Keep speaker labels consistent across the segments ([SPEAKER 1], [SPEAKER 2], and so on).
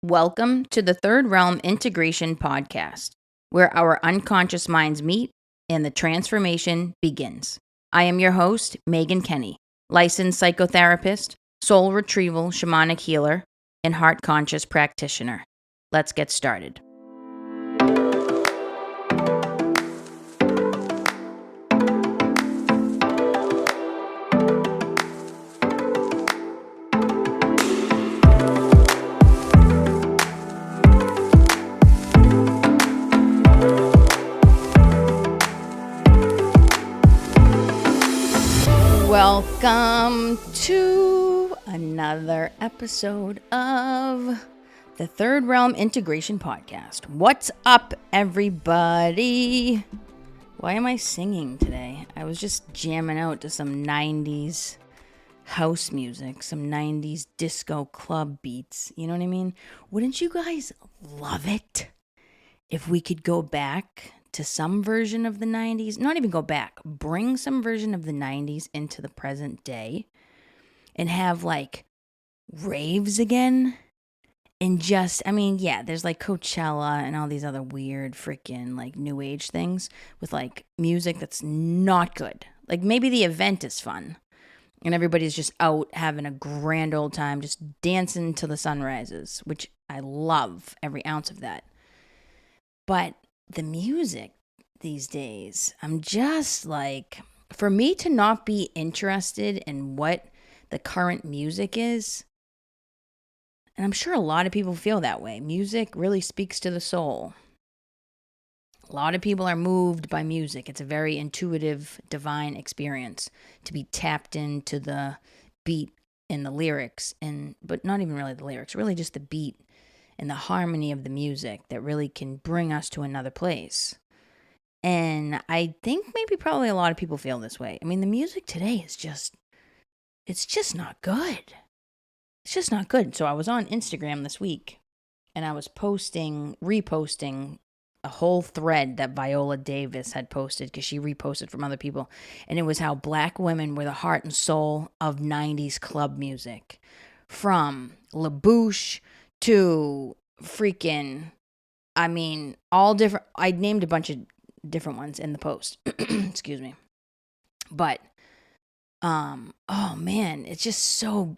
[SPEAKER 1] Welcome to the Third Realm Integration Podcast, where our unconscious minds meet and the transformation begins. I am your host, Maegan Kenney, licensed psychotherapist, soul retrieval shamanic healer, and heart conscious practitioner. Let's get started. Welcome to another episode of the Third Realm Integration Podcast. What's up, everybody? Why am I singing today? I was just jamming out to some 90s house music, some 90s disco club beats. You know what I mean? Wouldn't you guys love it if we could go back to some version of the 90s? Not even go back. Bring some version of the 90s into the present day and have like raves again. And just, there's like Coachella and all these other weird freaking like new age things with like music that's not good. Like maybe the event is fun and everybody's just out having a grand old time, just dancing till the sun rises, which I love every ounce of that. But the music these days, I'm just like, for me to not be interested in what the current music is, and I'm sure a lot of people feel that way. Music really speaks to the soul. A lot of people are moved by music. It's a very intuitive, divine experience to be tapped into the beat and the lyrics, but not even really the lyrics, really just the beat and the harmony of the music that really can bring us to another place. And I think maybe probably a lot of people feel this way. I mean, the music today is it's just not good. It's just not good. So I was on Instagram this week and I was reposting a whole thread that Viola Davis had posted because she reposted from other people. And it was how black women were the heart and soul of 90s club music. From La Bouche to freaking, all different. I named a bunch of different ones in the post. Excuse me. But oh man, it's just so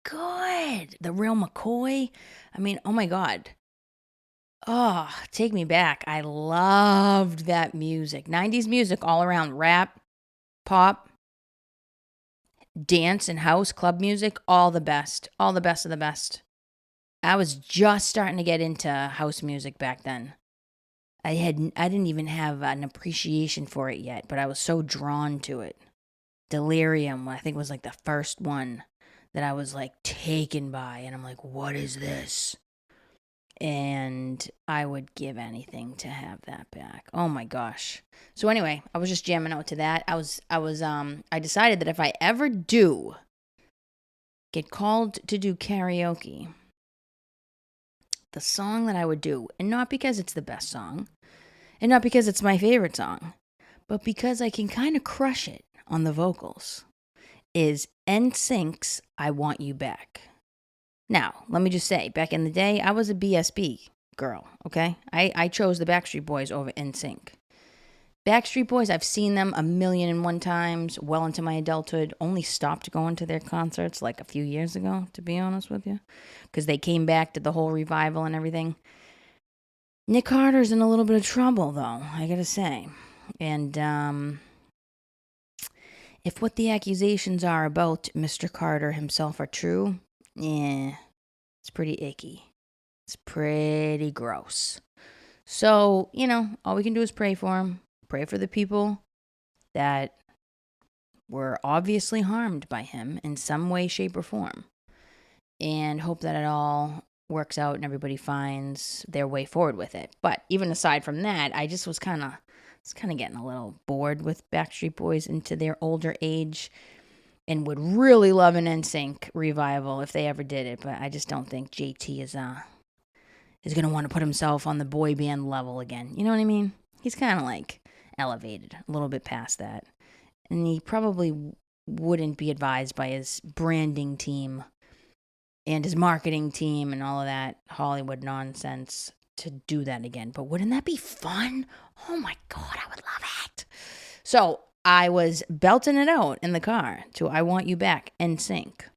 [SPEAKER 1] good. The Real McCoy. Oh my God. Oh, take me back. I loved that music. 90s music all around, rap, pop, dance and house, club music, all the best. All the best of the best. I was just starting to get into house music back then. I didn't even have an appreciation for it yet, but I was so drawn to it. Delirium, I think, was like the first one that I was like taken by, and I'm like, what is this? And I would give anything to have that back. Oh my gosh. So anyway, I was just jamming out to that. I decided that if I ever do get called to do karaoke, the song that I would do, and not because it's the best song, and not because it's my favorite song, but because I can kind of crush it on the vocals, is NSYNC's I Want You Back. Now, let me just say, back in the day, I was a BSB girl, okay? I chose the Backstreet Boys over NSYNC. Backstreet Boys, I've seen them 1,000,001 times well into my adulthood. Only stopped going to their concerts like a few years ago, to be honest with you, because they came back to the whole revival and everything. Nick Carter's in a little bit of trouble, though, I gotta say. And if what the accusations are about Mr. Carter himself are true, it's pretty icky. It's pretty gross. So, all we can do is pray for him. Pray for the people that were obviously harmed by him in some way, shape, or form. And hope that it all works out and everybody finds their way forward with it. But even aside from that, I just was kind of getting a little bored with Backstreet Boys into their older age, and would really love an NSYNC revival if they ever did it. But I just don't think JT is going to want to put himself on the boy band level again. You know what I mean? He's kind of like elevated a little bit past that. And he probably wouldn't be advised by his branding team and his marketing team and all of that Hollywood nonsense to do that again. But wouldn't that be fun? Oh my God, I would love it. So I was belting it out in the car to I Want You Back in sync.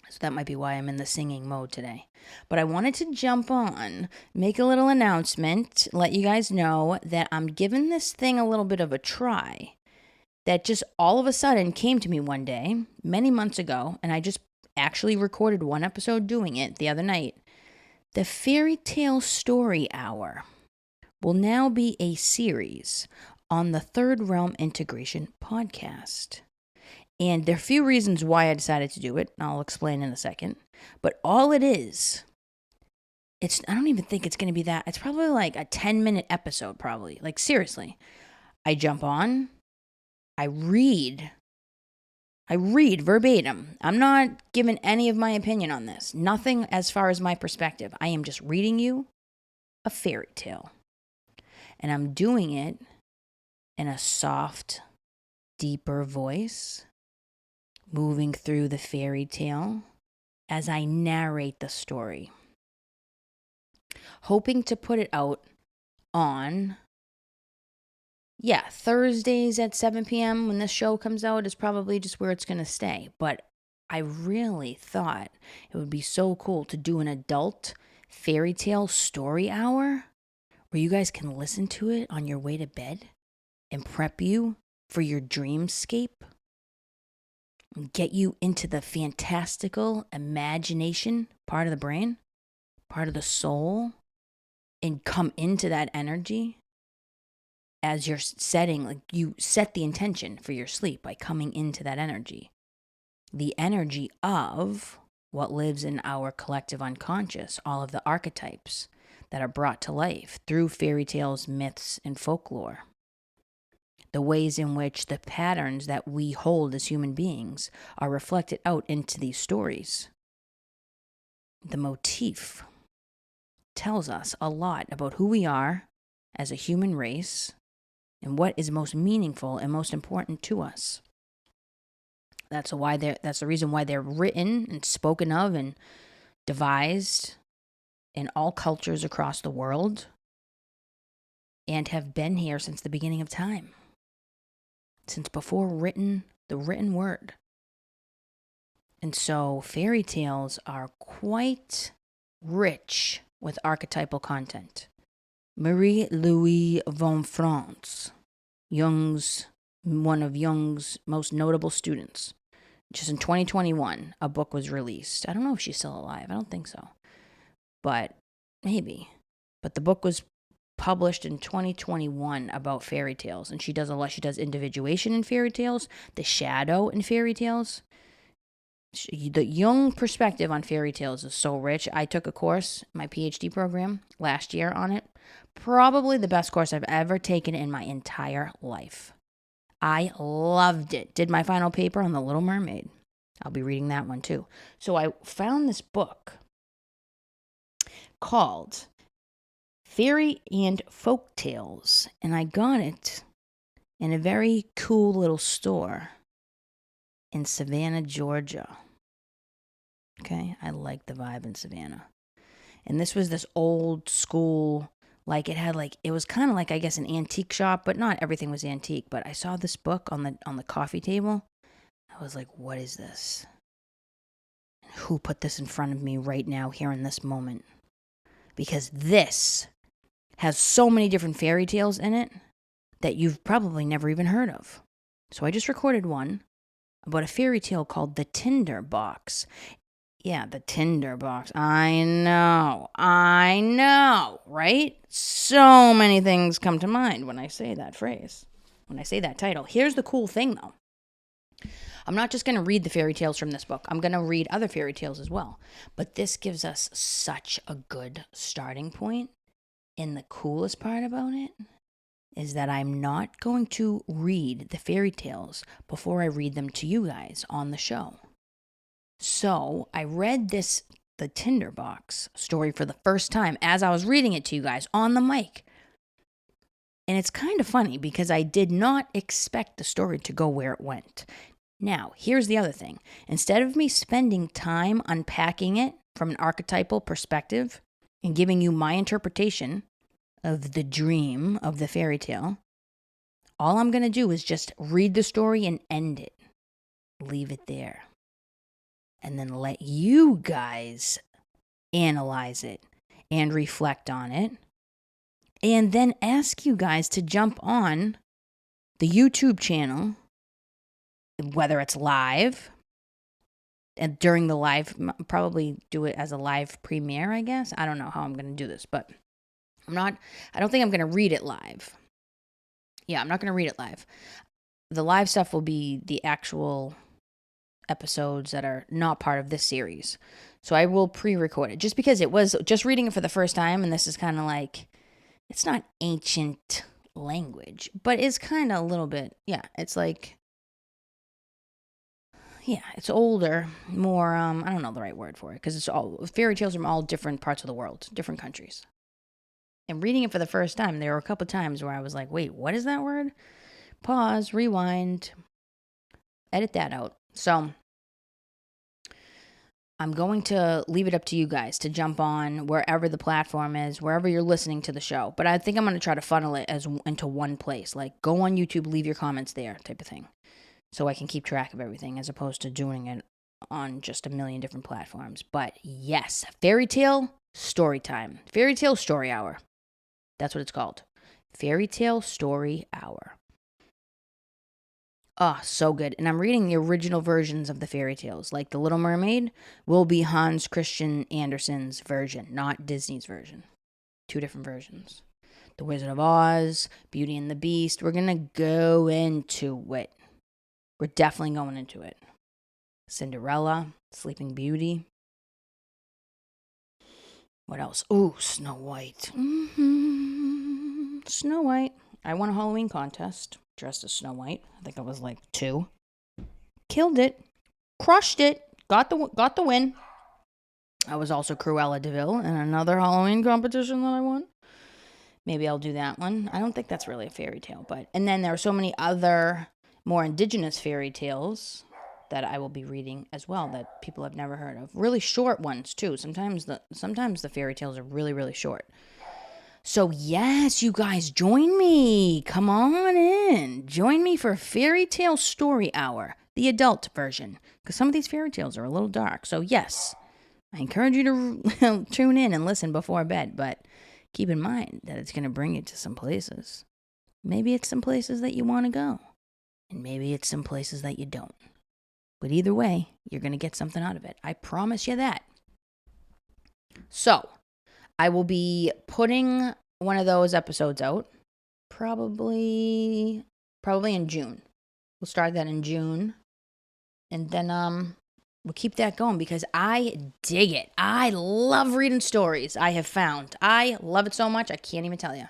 [SPEAKER 1] So that might be why I'm in the singing mode today. But I wanted to jump on, make a little announcement, let you guys know that I'm giving this thing a little bit of a try. That just all of a sudden came to me one day, many months ago, and I just actually recorded one episode doing it the other night. The Fairy Tale Story Hour will now be a series on the Third Realm Integration podcast. And there are a few reasons why I decided to do it. I'll explain in a second. But all it is, I don't even think it's going to be that. It's probably like a 10-minute episode, probably. Like, seriously. I jump on. I read verbatim. I'm not giving any of my opinion on this. Nothing as far as my perspective. I am just reading you a fairy tale. And I'm doing it in a soft, deeper voice, moving through the fairy tale as I narrate the story. Hoping to put it out on, Thursdays at 7 p.m. when this show comes out is probably just where it's going to stay. But I really thought it would be so cool to do an adult fairy tale story hour where you guys can listen to it on your way to bed and prep you for your dreamscape. Get you into the fantastical imagination part of the brain, part of the soul, and come into that energy as you're setting, like you set the intention for your sleep by coming into that energy. The energy of what lives in our collective unconscious, all of the archetypes that are brought to life through fairy tales, myths, and folklore. The ways in which the patterns that we hold as human beings are reflected out into these stories. The motif tells us a lot about who we are as a human race and what is most meaningful and most important to us. That's the reason why they're written and spoken of and devised in all cultures across the world and have been here since the beginning of time. Since before the written word. And so fairy tales are quite rich with archetypal content. Marie-Louise von France, one of Jung's most notable students. Just in 2021, a book was released. I don't know if she's still alive. I don't think so. But maybe. But the book was published in 2021 about fairy tales, and she does a lot. She does individuation in fairy tales, the shadow in fairy tales. The Jung perspective on fairy tales is so rich. I took a course, my PhD program, last year on it. Probably the best course I've ever taken in my entire life. I loved it. Did my final paper on The Little Mermaid. I'll be reading that one too. So I found this book called Fairy and Folk Tales, and I got it in a very cool little store in Savannah, Georgia. Okay, I like the vibe in Savannah. And this was this old school, it was kind of like, I guess, an antique shop, but not everything was antique. But I saw this book on the coffee table. I was like, what is this? Who put this in front of me right now, here in this moment? Because this has so many different fairy tales in it that you've probably never even heard of. So I just recorded one about a fairy tale called The Tinder Box. Yeah, the Tinder Box. I know, right? So many things come to mind when I say that phrase, when I say that title. Here's the cool thing, though. I'm not just going to read the fairy tales from this book. I'm going to read other fairy tales as well. But this gives us such a good starting point. And the coolest part about it is that I'm not going to read the fairy tales before I read them to you guys on the show. So I read the Tinder Box story for the first time as I was reading it to you guys on the mic. And it's kind of funny because I did not expect the story to go where it went. Now, here's the other thing. Instead of me spending time unpacking it from an archetypal perspective and giving you my interpretation of the dream of the fairy tale, all I'm going to do is just read the story and end it. Leave it there. And then let you guys analyze it and reflect on it. And then ask you guys to jump on the YouTube channel, whether it's live, and during the live, probably do it as a live premiere, I guess. I don't know how I'm going to do this, but I don't think I'm going to read it live. Yeah, I'm not going to read it live. The live stuff will be the actual episodes that are not part of this series. So I will pre-record it just because it was just reading it for the first time. And this is kind of like, it's not ancient language, but it's kind of a little bit, it's like, it's older, more, I don't know the right word for it, because it's all, fairy tales from all different parts of the world, different countries. And reading it for the first time, there were a couple times where I was like, wait, what is that word? Pause, rewind, edit that out. So I'm going to leave it up to you guys to jump on wherever the platform is, wherever you're listening to the show. But I think I'm going to try to funnel it into one place. Like, go on YouTube, leave your comments there type of thing. So I can keep track of everything as opposed to doing it on just a million different platforms. But yes, fairy tale story time. Fairy tale story hour. That's what it's called. Fairy tale story hour. Oh, so good. And I'm reading the original versions of the fairy tales. Like The Little Mermaid will be Hans Christian Andersen's version, not Disney's version. 2 different versions. The Wizard of Oz, Beauty and the Beast. We're going to go into it. We're definitely going into it. Cinderella, Sleeping Beauty. What else? Ooh, Snow White. Snow White. I won a Halloween contest dressed as Snow White. I think I was like 2. Killed it. Crushed it. Got the win. I was also Cruella de Vil in another Halloween competition that I won. Maybe I'll do that one. I don't think that's really a fairy tale, but and then there are so many other more indigenous fairy tales that I will be reading as well that people have never heard of. Really short ones too. Sometimes the fairy tales are really, really short. So yes, you guys, join me. Come on in. Join me for Fairy Tale Story Hour, the adult version, because some of these fairy tales are a little dark. So yes, I encourage you to tune in and listen before bed, but keep in mind that it's going to bring you to some places. Maybe it's some places that you want to go, and maybe it's some places that you don't. But either way, you're going to get something out of it. I promise you that. So, I will be putting one of those episodes out probably in June. We'll start that in June. And then we'll keep that going because I dig it. I love reading stories, I have found. I love it so much, I can't even tell you.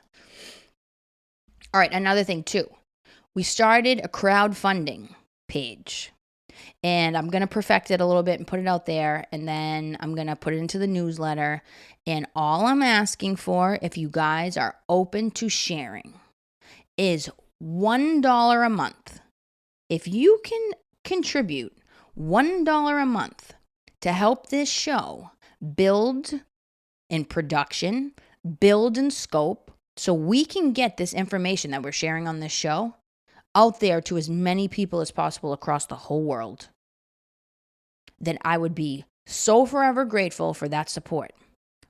[SPEAKER 1] All right, another thing too. We started a crowdfunding page. And I'm going to perfect it a little bit and put it out there. And then I'm going to put it into the newsletter. And all I'm asking for, if you guys are open to sharing, is $1 a month. If you can contribute $1 a month to help this show build in production, build in scope, so we can get this information that we're sharing on this show out there to as many people as possible across the whole world, then I would be so forever grateful for that support,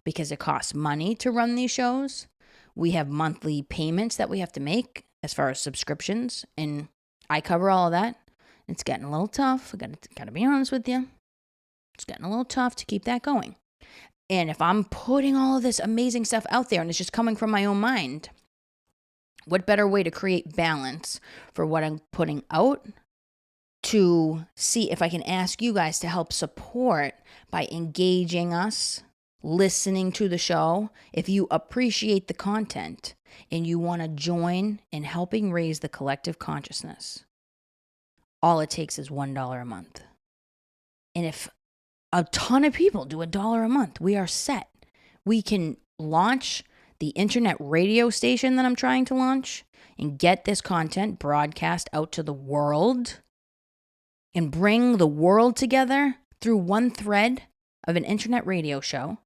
[SPEAKER 1] because it costs money to run these shows. We have monthly payments that we have to make as far as subscriptions, and I cover all of that. It's getting a little tough. I gotta be honest with you. It's getting a little tough to keep that going. And if I'm putting all of this amazing stuff out there and it's just coming from my own mind, what better way to create balance for what I'm putting out to see if I can ask you guys to help support by engaging us, listening to the show. If you appreciate the content and you want to join in helping raise the collective consciousness, all it takes is $1 a month. And if a ton of people do $1 a month, we are set. We can launch the internet radio station that I'm trying to launch and get this content broadcast out to the world and bring the world together through one thread of an internet radio show.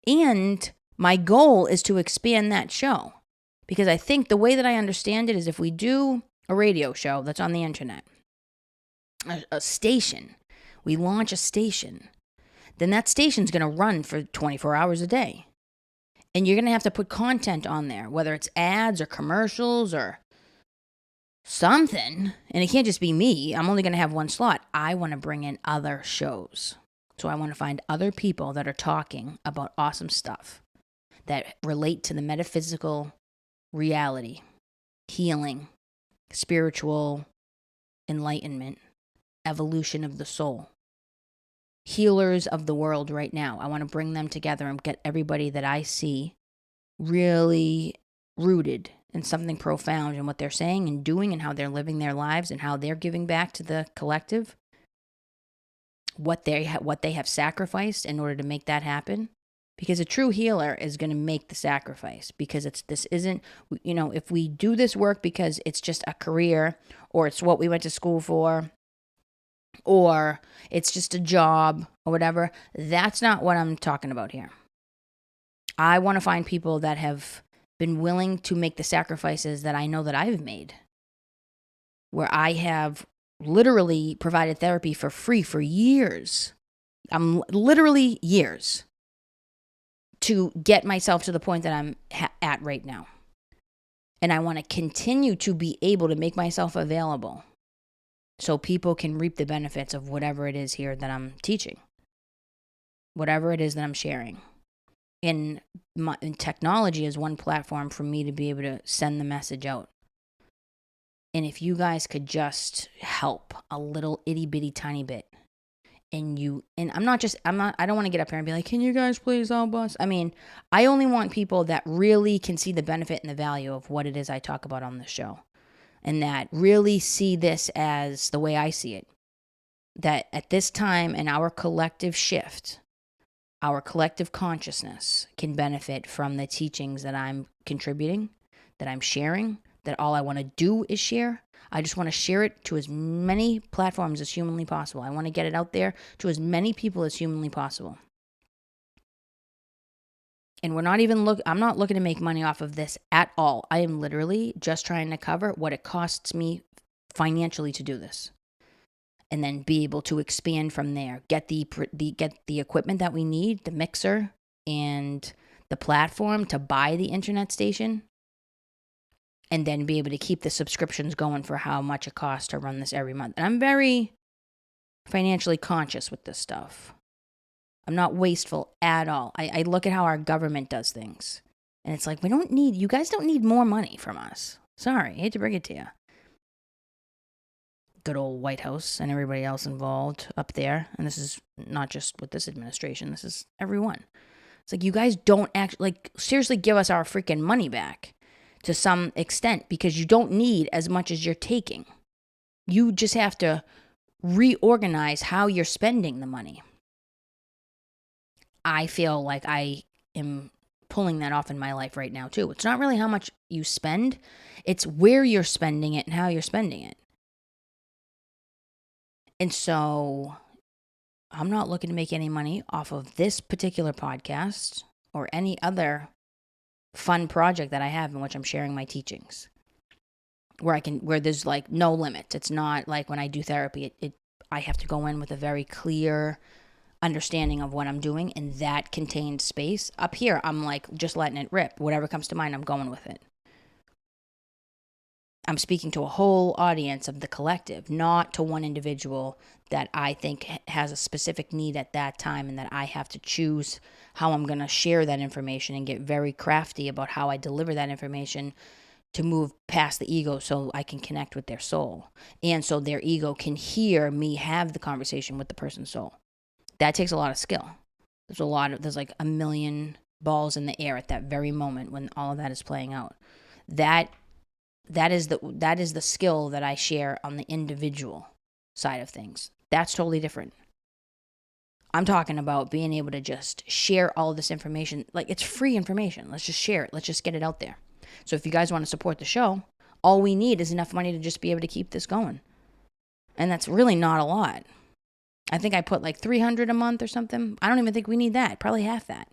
[SPEAKER 1] And my goal is to expand that show, because I think the way that I understand it is if we do a radio show that's on the internet, a station, we launch a station, then that station's going to run for 24 hours a day. And you're going to have to put content on there, whether it's ads or commercials or something. And it can't just be me. I'm only going to have one slot. I want to bring in other shows. So I want to find other people that are talking about awesome stuff that relate to the metaphysical reality, healing, spiritual enlightenment, evolution of the soul. Healers of the world right now. I want to bring them together and get everybody that I see really rooted in something profound in what they're saying and doing and how they're living their lives and how they're giving back to the collective, what they have sacrificed in order to make that happen. Because a true healer is going to make the sacrifice, because this isn't, if we do this work because it's just a career or it's what we went to school for, or it's just a job or whatever, that's not what I'm talking about here. I want to find people that have been willing to make the sacrifices that I know that I've made, where I have literally provided therapy for free for years. I'm literally years to get myself to the point that I'm at right now. And I want to continue to be able to make myself available so people can reap the benefits of whatever it is here that I'm teaching, whatever it is that I'm sharing. And technology is one platform for me to be able to send the message out. And if you guys could just help a little itty bitty tiny bit, I don't want to get up here and be like, can you guys please help us? I mean, I only want people that really can see the benefit and the value of what it is I talk about on the show. And that really see this as the way I see it. That at this time in our collective shift, our collective consciousness can benefit from the teachings that I'm contributing, that I'm sharing, that all I want to do is share. I just want to share it to as many platforms as humanly possible. I want to get it out there to as many people as humanly possible. And I'm not looking to make money off of this at all. I am literally just trying to cover what it costs me financially to do this. And then be able to expand from there. Get the equipment that we need, the mixer and the platform to buy the internet station. And then be able to keep the subscriptions going for how much it costs to run this every month. And I'm very financially conscious with this stuff. I'm not wasteful at all. I look at how our government does things. And it's like, you guys don't need more money from us. Sorry, I hate to bring it to you. Good old White House and everybody else involved up there. And this is not just with this administration. This is everyone. It's like, you guys don't seriously give us our freaking money back to some extent, because you don't need as much as you're taking. You just have to reorganize how you're spending the money. I feel like I am pulling that off in my life right now too. It's not really how much you spend, it's where you're spending it and how you're spending it. And so I'm not looking to make any money off of this particular podcast or any other fun project that I have in which I'm sharing my teachings, where there's like no limit. It's not like when I do therapy, I have to go in with a very clear understanding of what I'm doing, and that contained space. Up here, I'm like just letting it rip. Whatever comes to mind, I'm going with it. I'm speaking to a whole audience of the collective, not to one individual that I think has a specific need at that time, and that I have to choose how I'm going to share that information and get very crafty about how I deliver that information to move past the ego so I can connect with their soul. And so their ego can hear me have the conversation with the person's soul. That takes a lot of skill. There's like a million balls in the air at that very moment when all of that is playing out. That is the skill that I share on the individual side of things. That's totally different. I'm talking about being able to just share all of this information. Like, it's free information. Let's just share it. Let's just get it out there. So if you guys want to support the show, all we need is enough money to just be able to keep this going. And that's really not a lot. I think I put like $300 a month or something. I don't even think we need that. Probably half that.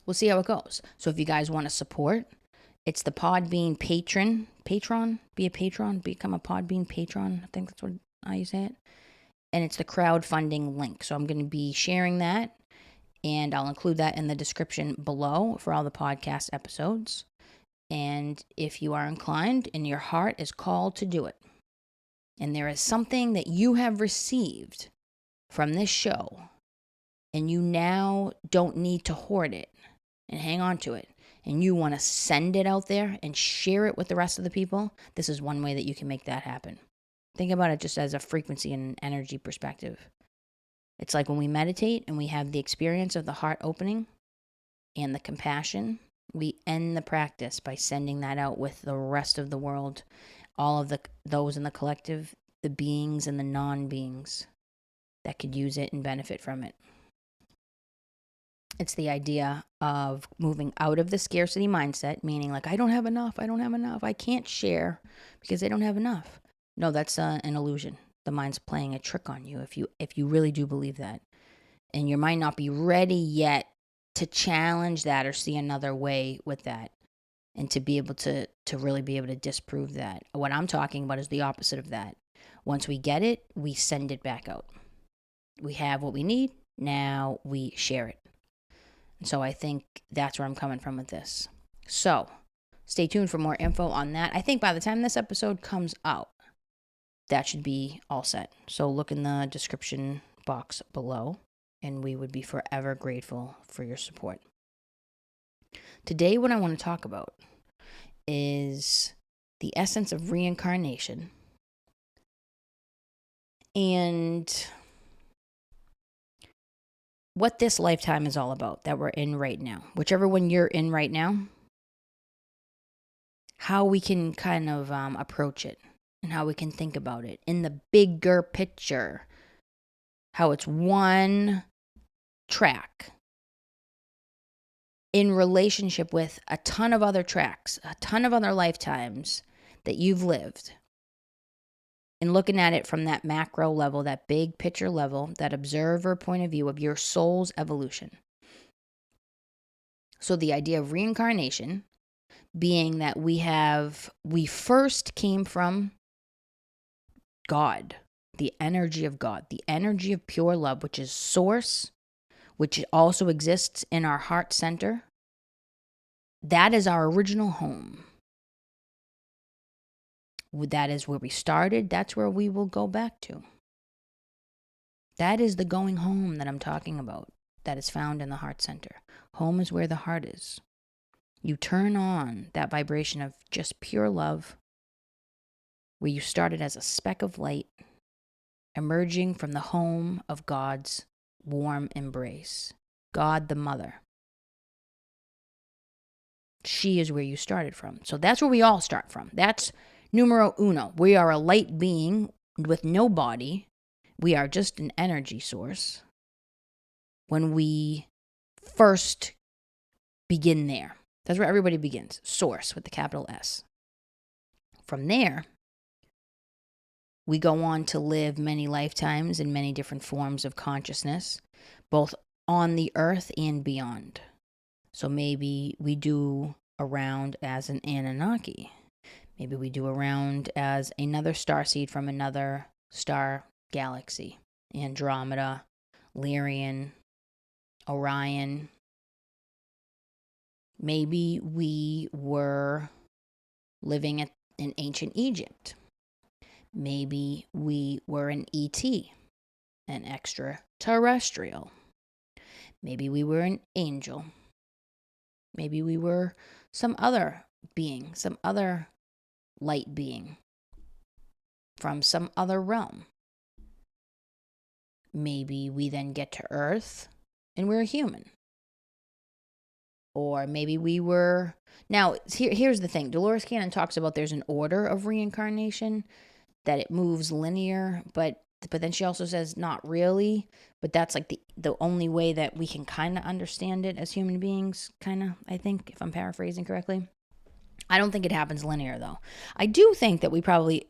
[SPEAKER 1] We'll see how it goes. So if you guys want to support, it's the Podbean patron. Be a patron. Become a Podbean patron. I think that's how you say it. And it's the crowdfunding link. So I'm going to be sharing that. And I'll include that in the description below for all the podcast episodes. And if you are inclined and your heart is called to do it, and there is something that you have received from this show, and you now don't need to hoard it and hang on to it, and you want to send it out there and share it with the rest of the people, this is one way that you can make that happen. Think about it just as a frequency and an energy perspective. It's like when we meditate and we have the experience of the heart opening and the compassion, we end the practice by sending that out with the rest of the world, all of those in the collective, the beings and the non-beings that could use it and benefit from it. It's the idea of moving out of the scarcity mindset, meaning like, I don't have enough, I can't share because I don't have enough. No, that's an illusion. The mind's playing a trick on you if you really do believe that. And your mind not be ready yet to challenge that or see another way with that, and to be able to really be able to disprove that. What I'm talking about is the opposite of that. Once we get it, we send it back out. We have what we need, now we share it. And so I think that's where I'm coming from with this. So stay tuned for more info on that. I think by the time this episode comes out, that should be all set. So look in the description box below, and we would be forever grateful for your support. Today, what I want to talk about is the essence of reincarnation and what this lifetime is all about that we're in right now. Whichever one you're in right now, how we can kind of approach it and how we can think about it in the bigger picture. How it's one track in relationship with a ton of other tracks, a ton of other lifetimes that you've lived. And looking at it from that macro level, that big picture level, that observer point of view of your soul's evolution. So the idea of reincarnation being that we first came from God, the energy of God, the energy of pure love, which is source, which also exists in our heart center. That is our original home. That is where we started. That's where we will go back to. That is the going home that I'm talking about, that is found in the heart center. Home is where the heart is. You turn on that vibration of just pure love, where you started as a speck of light, emerging from the home of God's warm embrace. God the Mother. She is where you started from. So that's where we all start from. That's numero uno. We are a light being with no body. We are just an energy source when we first begin there. That's where everybody begins. Source with the capital S. From there, we go on to live many lifetimes in many different forms of consciousness, both on the earth and beyond. So maybe we do around as an Anunnaki. Maybe we do around as another starseed from another star galaxy. Andromeda, Lyrian, Orion. Maybe we were living in ancient Egypt. Maybe we were an ET, an extraterrestrial. Maybe we were an angel. Maybe we were some other being, some other light being from some other realm. Maybe we then get to Earth and we're a human. Or maybe we were... Now, here's the thing. Dolores Cannon talks about there's an order of reincarnation, that it moves linear, but then she also says not really, but that's like the only way that we can kind of understand it as human beings, kind of, I think, if I'm paraphrasing correctly. I don't think it happens linear, though. I do think that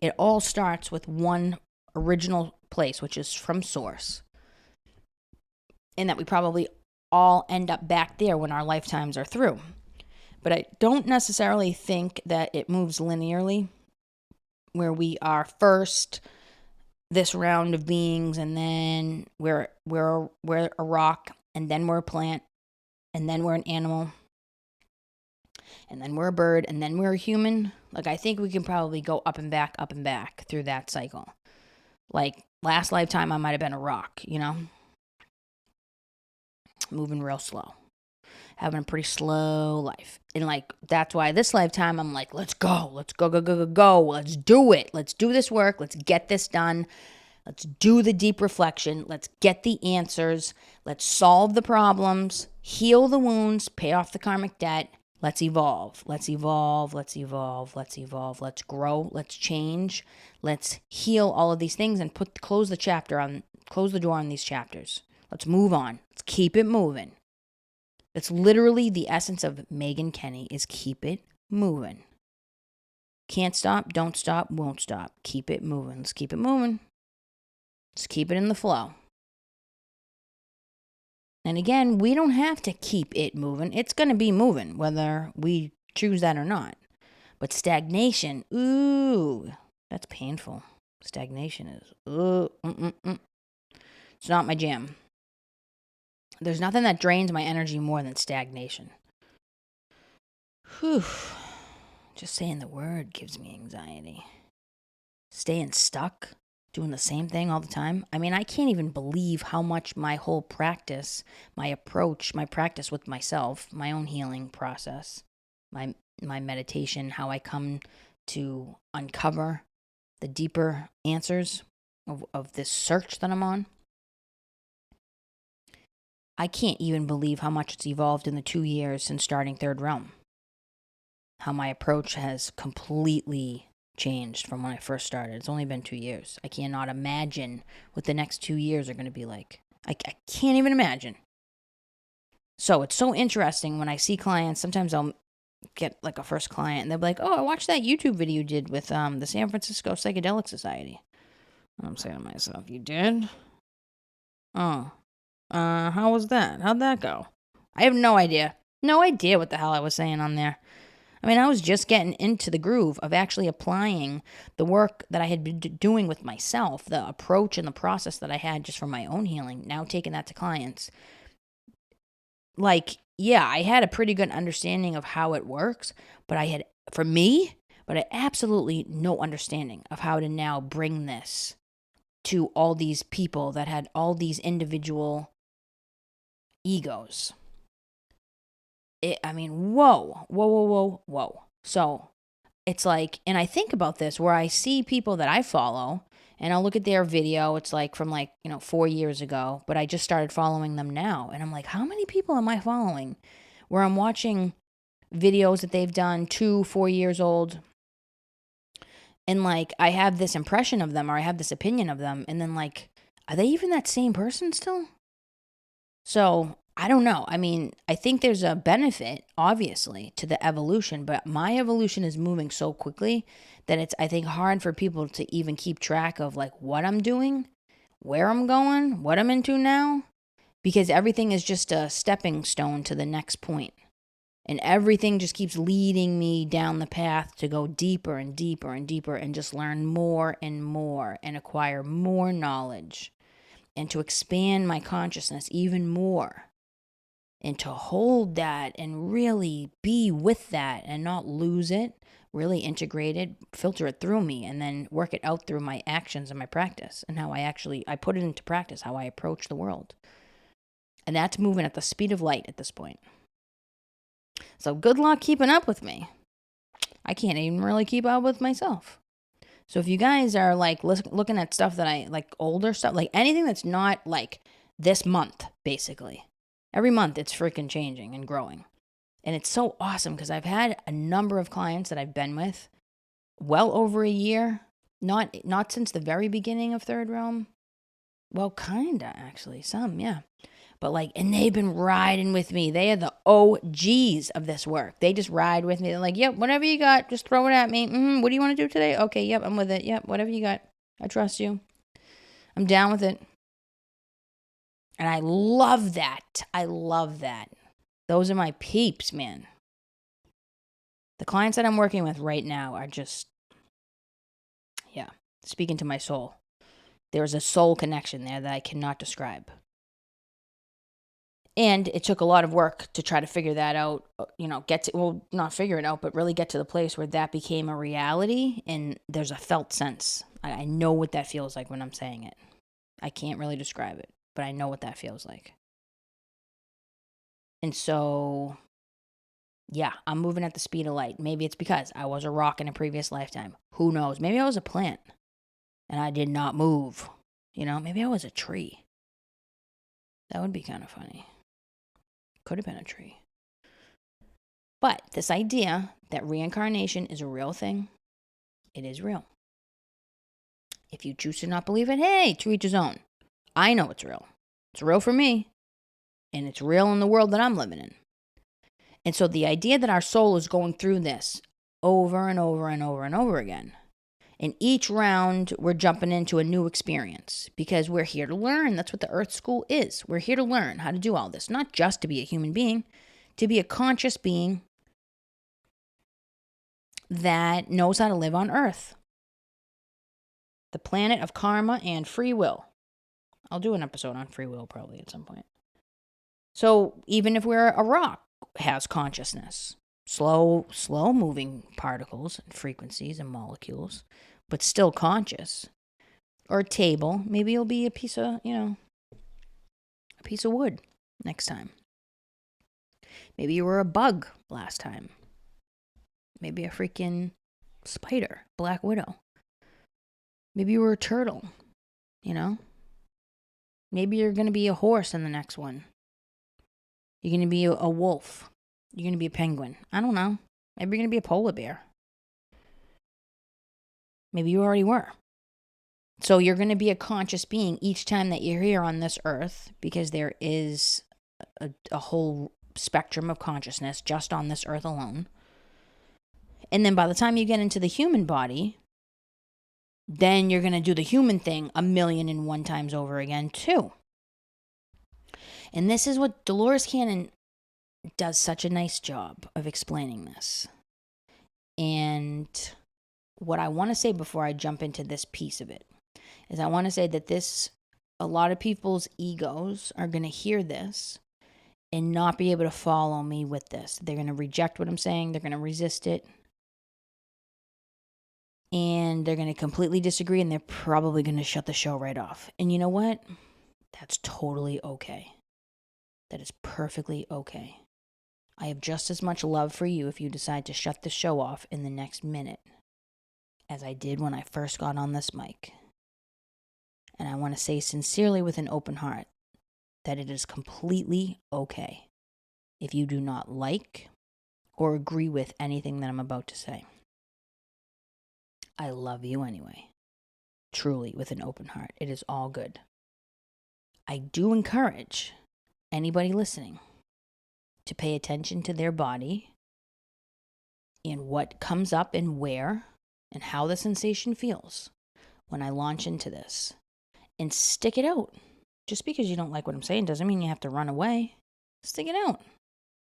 [SPEAKER 1] it all starts with one original place, which is from source, and that we probably all end up back there when our lifetimes are through. But I don't necessarily think that it moves linearly, where we are first this round of beings, and then we're a rock, and then we're a plant, and then we're an animal, and then we're a bird, and then we're a human. Like, I think we can probably go up and back through that cycle. Like, last lifetime, I might have been a rock, moving real slow, having a pretty slow life. And, like, that's why this lifetime, I'm like, let's go. Let's go. Let's do it. Let's do this work. Let's get this done. Let's do the deep reflection. Let's get the answers. Let's solve the problems, heal the wounds, pay off the karmic debt. Let's evolve. Let's evolve. Let's evolve. Let's evolve. Let's grow. Let's change. Let's heal all of these things and close the door on these chapters. Let's move on. Let's keep it moving. It's literally the essence of Maegan Kenney, is keep it moving. Can't stop, don't stop, won't stop. Keep it moving. Let's keep it moving. Let's keep it in the flow. And again, we don't have to keep it moving. It's going to be moving, whether we choose that or not. But stagnation, ooh, that's painful. Stagnation is, It's not my jam. There's nothing that drains my energy more than stagnation. Whew. Just saying the word gives me anxiety. Staying stuck, doing the same thing all the time. I mean, I can't even believe how much my whole practice, my approach, my practice with myself, my own healing process, my meditation, how I come to uncover the deeper answers of this search that I'm on. I can't even believe how much it's evolved in the 2 years since starting Third Realm. How my approach has completely changed from when I first started. It's only been 2 years. I cannot imagine what the next 2 years are going to be like. I can't even imagine. So it's so interesting when I see clients. Sometimes I'll get like a first client and they'll be like, oh, I watched that YouTube video you did with the San Francisco Psychedelic Society. And I'm saying to myself, you did? Oh. How was that? How'd that go? I have no idea. No idea what the hell I was saying on there. I mean, I was just getting into the groove of actually applying the work that I had been doing with myself, the approach and the process that I had just for my own healing, now taking that to clients. Like, yeah, I had a pretty good understanding of how it works, but I had absolutely no understanding of how to now bring this to all these people that had all these individual egos. Whoa. So it's like, and I think about this where I see people that I follow and I'll look at their video. It's like from 4 years ago, but I just started following them now. And I'm like, how many people am I following where I'm watching videos that they've done 2-4 years old? And like, I have this impression of them or I have this opinion of them. And then like, are they even that same person still? So I don't know. I mean, I think there's a benefit, obviously, to the evolution, but my evolution is moving so quickly that it's, I think, hard for people to even keep track of like what I'm doing, where I'm going, what I'm into now, because everything is just a stepping stone to the next point. And everything just keeps leading me down the path to go deeper and deeper and deeper and just learn more and more and acquire more knowledge and to expand my consciousness even more and to hold that and really be with that and not lose it, really integrate it, filter it through me, and then work it out through my actions and my practice and how I put it into practice, how I approach the world. And that's moving at the speed of light at this point. So good luck keeping up with me. I can't even really keep up with myself. So if you guys are like looking at stuff that I like, older stuff, like anything that's not like this month, basically. Every month it's freaking changing and growing. And it's so awesome because I've had a number of clients that I've been with well over a year, not since the very beginning of Third Realm. Well, kinda actually, some, yeah. But like, and they've been riding with me. They are the OGs of this work. They just ride with me. They're like, yep, whatever you got, just throw it at me. What do you want to do today? Okay, yep, I'm with it. Yep, whatever you got. I trust you. I'm down with it. And I love that. I love that. Those are my peeps, man. The clients that I'm working with right now are just, yeah, speaking to my soul. There's a soul connection there that I cannot describe. And it took a lot of work to try to figure that out, not figure it out, but really get to the place where that became a reality. And there's a felt sense. I know what that feels like when I'm saying it. I can't really describe it, but I know what that feels like. And so, yeah, I'm moving at the speed of light. Maybe it's because I was a rock in a previous lifetime. Who knows? Maybe I was a plant and I did not move. Maybe I was a tree. That would be kind of funny. Could have been a tree. But this idea that reincarnation is a real thing, it is real. If you choose to not believe it, hey, to each his own. I know it's real. It's real for me. And it's real in the world that I'm living in. And so the idea that our soul is going through this over and over and over and over again. And each round, we're jumping into a new experience because we're here to learn. That's what the Earth School is. We're here to learn how to do all this, not just to be a human being, to be a conscious being that knows how to live on Earth, the planet of karma and free will. I'll do an episode on free will probably at some point. So even if we're a rock, has consciousness, slow moving particles and frequencies and molecules, but still conscious. Or a table, maybe it'll be a piece of wood next time. Maybe you were a bug last time. Maybe a freaking spider, black widow. Maybe you were a turtle, Maybe you're going to be a horse in the next one. You're going to be a wolf. You're going to be a penguin. I don't know. Maybe you're going to be a polar bear. Maybe you already were. So you're going to be a conscious being each time that you're here on this earth, because there is a whole spectrum of consciousness just on this earth alone. And then by the time you get into the human body, then you're going to do the human thing 1,000,001 times over again too. And this is what Dolores Cannon does such a nice job of explaining this. And what I want to say before I jump into this piece of it is I want to say that a lot of people's egos are going to hear this and not be able to follow me with this. They're going to reject what I'm saying. They're going to resist it. And they're going to completely disagree, and they're probably going to shut the show right off. And you know what? That's totally okay. That is perfectly okay. I have just as much love for you if you decide to shut the show off in the next minute as I did when I first got on this mic. And I want to say sincerely with an open heart that it is completely okay if you do not like or agree with anything that I'm about to say. I love you anyway. Truly, with an open heart. It is all good. I do encourage anybody listening to pay attention to their body and what comes up and where and how the sensation feels when I launch into this. And stick it out. Just because you don't like what I'm saying doesn't mean you have to run away. Stick it out.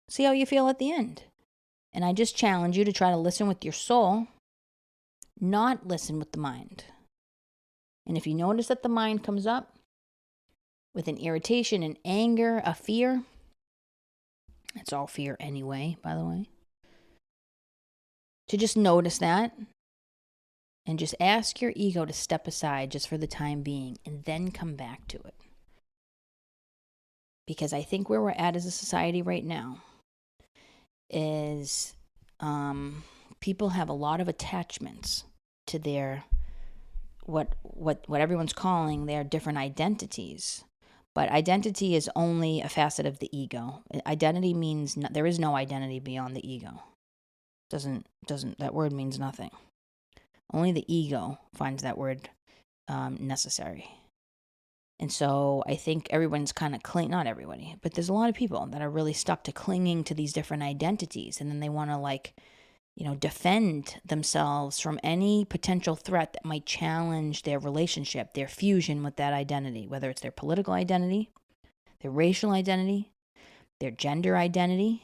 [SPEAKER 1] See how you feel at the end. And I just challenge you to try to listen with your soul, not listen with the mind. And if you notice that the mind comes up with an irritation, an anger, a fear, it's all fear anyway, by the way, to just notice that and just ask your ego to step aside just for the time being and then come back to it. Because I think where we're at as a society right now is people have a lot of attachments to their what everyone's calling their different identities. But identity is only a facet of the ego. Identity means there is no identity beyond the ego. Doesn't that word means nothing. Only the ego finds that word necessary. And so I think everyone's kind of not everybody, but there's a lot of people that are really stuck to clinging to these different identities. And then they want to defend themselves from any potential threat that might challenge their relationship, their fusion with that identity, whether it's their political identity, their racial identity, their gender identity,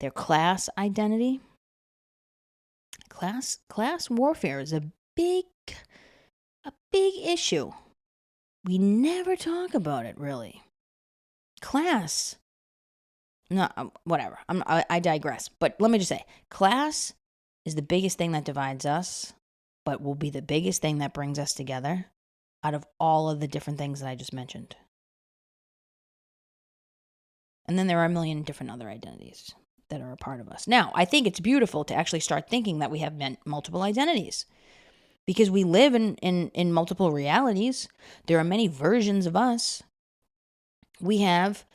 [SPEAKER 1] their class identity. Class warfare is a big issue. We never talk about it, really. Class. No, whatever. I digress. But let me just say, class is the biggest thing that divides us, but will be the biggest thing that brings us together out of all of the different things that I just mentioned. And then there are a million different other identities that are a part of us. Now, I think it's beautiful to actually start thinking that we have multiple identities. Because we live in multiple realities. There are many versions of us. We have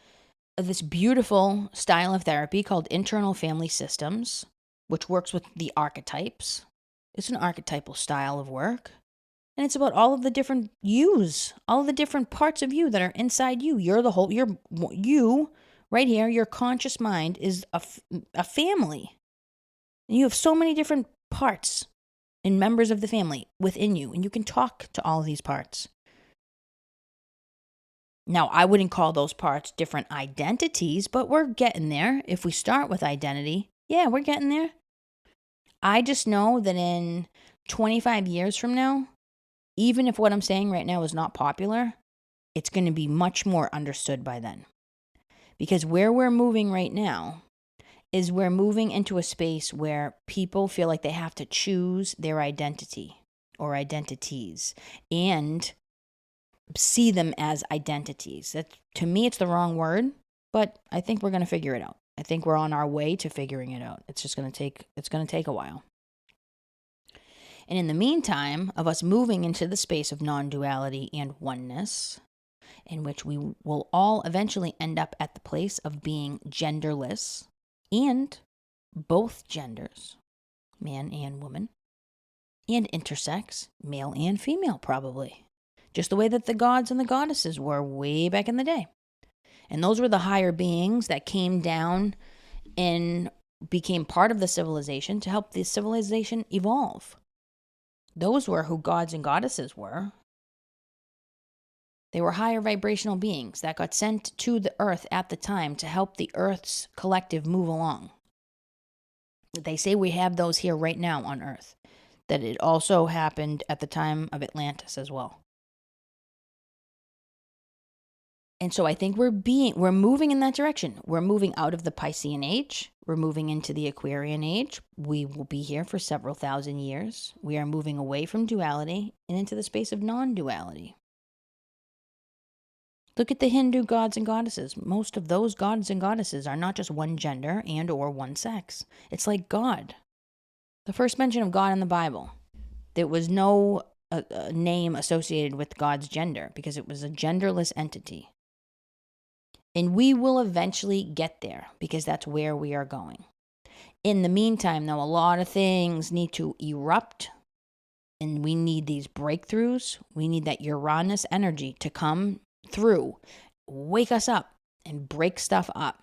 [SPEAKER 1] this beautiful style of therapy called internal family systems, which works with the archetypes. It's an archetypal style of work. And it's about all of the different yous, all of the different parts of you that are inside you. You're the whole, you right here, your conscious mind is a family. And you have so many different parts and members of the family within you, and you can talk to all of these parts. Now, I wouldn't call those parts different identities, but we're getting there. If we start with identity, yeah, we're getting there. I just know that in 25 years from now, even if what I'm saying right now is not popular, it's going to be much more understood by then. Because where we're moving right now is we're moving into a space where people feel like they have to choose their identity or identities and see them as identities. That, to me, it's the wrong word, but I think we're going to figure it out. I think we're on our way to figuring it out. It's just going to take a while. And in the meantime, of us moving into the space of non-duality and oneness, in which we will all eventually end up at the place of being genderless, and both genders, man and woman, and intersex, male and female probably, just the way that the gods and the goddesses were way back in the day. And those were the higher beings that came down and became part of the civilization to help the civilization evolve. Those were who gods and goddesses were. They were higher vibrational beings that got sent to the earth at the time to help the earth's collective move along. They say we have those here right now on earth, that it also happened at the time of Atlantis as well. And so I think we're moving in that direction. We're moving out of the Piscean age. We're moving into the Aquarian age. We will be here for several thousand years. We are moving away from duality and into the space of non-duality. Look at the Hindu gods and goddesses. Most of those gods and goddesses are not just one gender and or one sex. It's like God. The first mention of God in the Bible, there was no name associated with God's gender because it was a genderless entity. And we will eventually get there because that's where we are going. In the meantime, though, a lot of things need to erupt. And we need these breakthroughs. We need that Uranus energy to come through, wake us up, and break stuff up.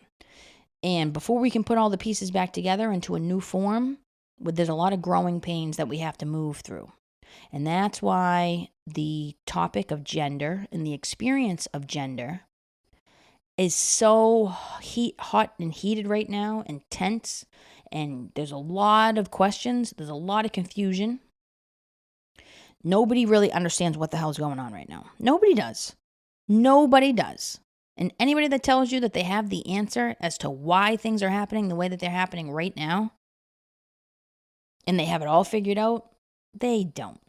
[SPEAKER 1] And before we can put all the pieces back together into a new form, there's a lot of growing pains that we have to move through. And that's why the topic of gender and the experience of gender is so hot and heated right now and tense. And there's a lot of questions. There's a lot of confusion. Nobody really understands what the hell's going on right now. Nobody does. Nobody does. And anybody that tells you that they have the answer as to why things are happening the way that they're happening right now, and they have it all figured out, they don't.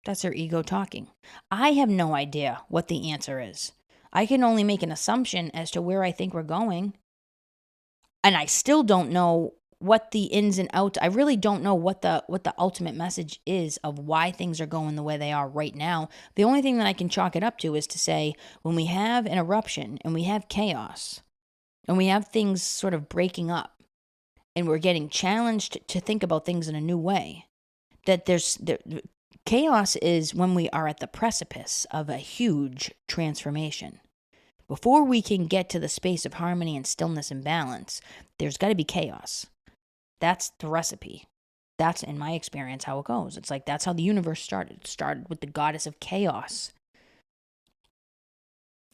[SPEAKER 1] That's their ego talking. I have no idea what the answer is. I can only make an assumption as to where I think we're going. And I still don't know what the ins and outs, I really don't know what the ultimate message is of why things are going the way they are right now. The only thing that I can chalk it up to is to say, when we have an eruption and we have chaos and we have things sort of breaking up and we're getting challenged to think about things in a new way, that Chaos is when we are at the precipice of a huge transformation. Before we can get to the space of harmony and stillness and balance, there's got to be chaos. That's the recipe. That's, in my experience, how it goes. It's like that's how the universe started. It started with the goddess of chaos.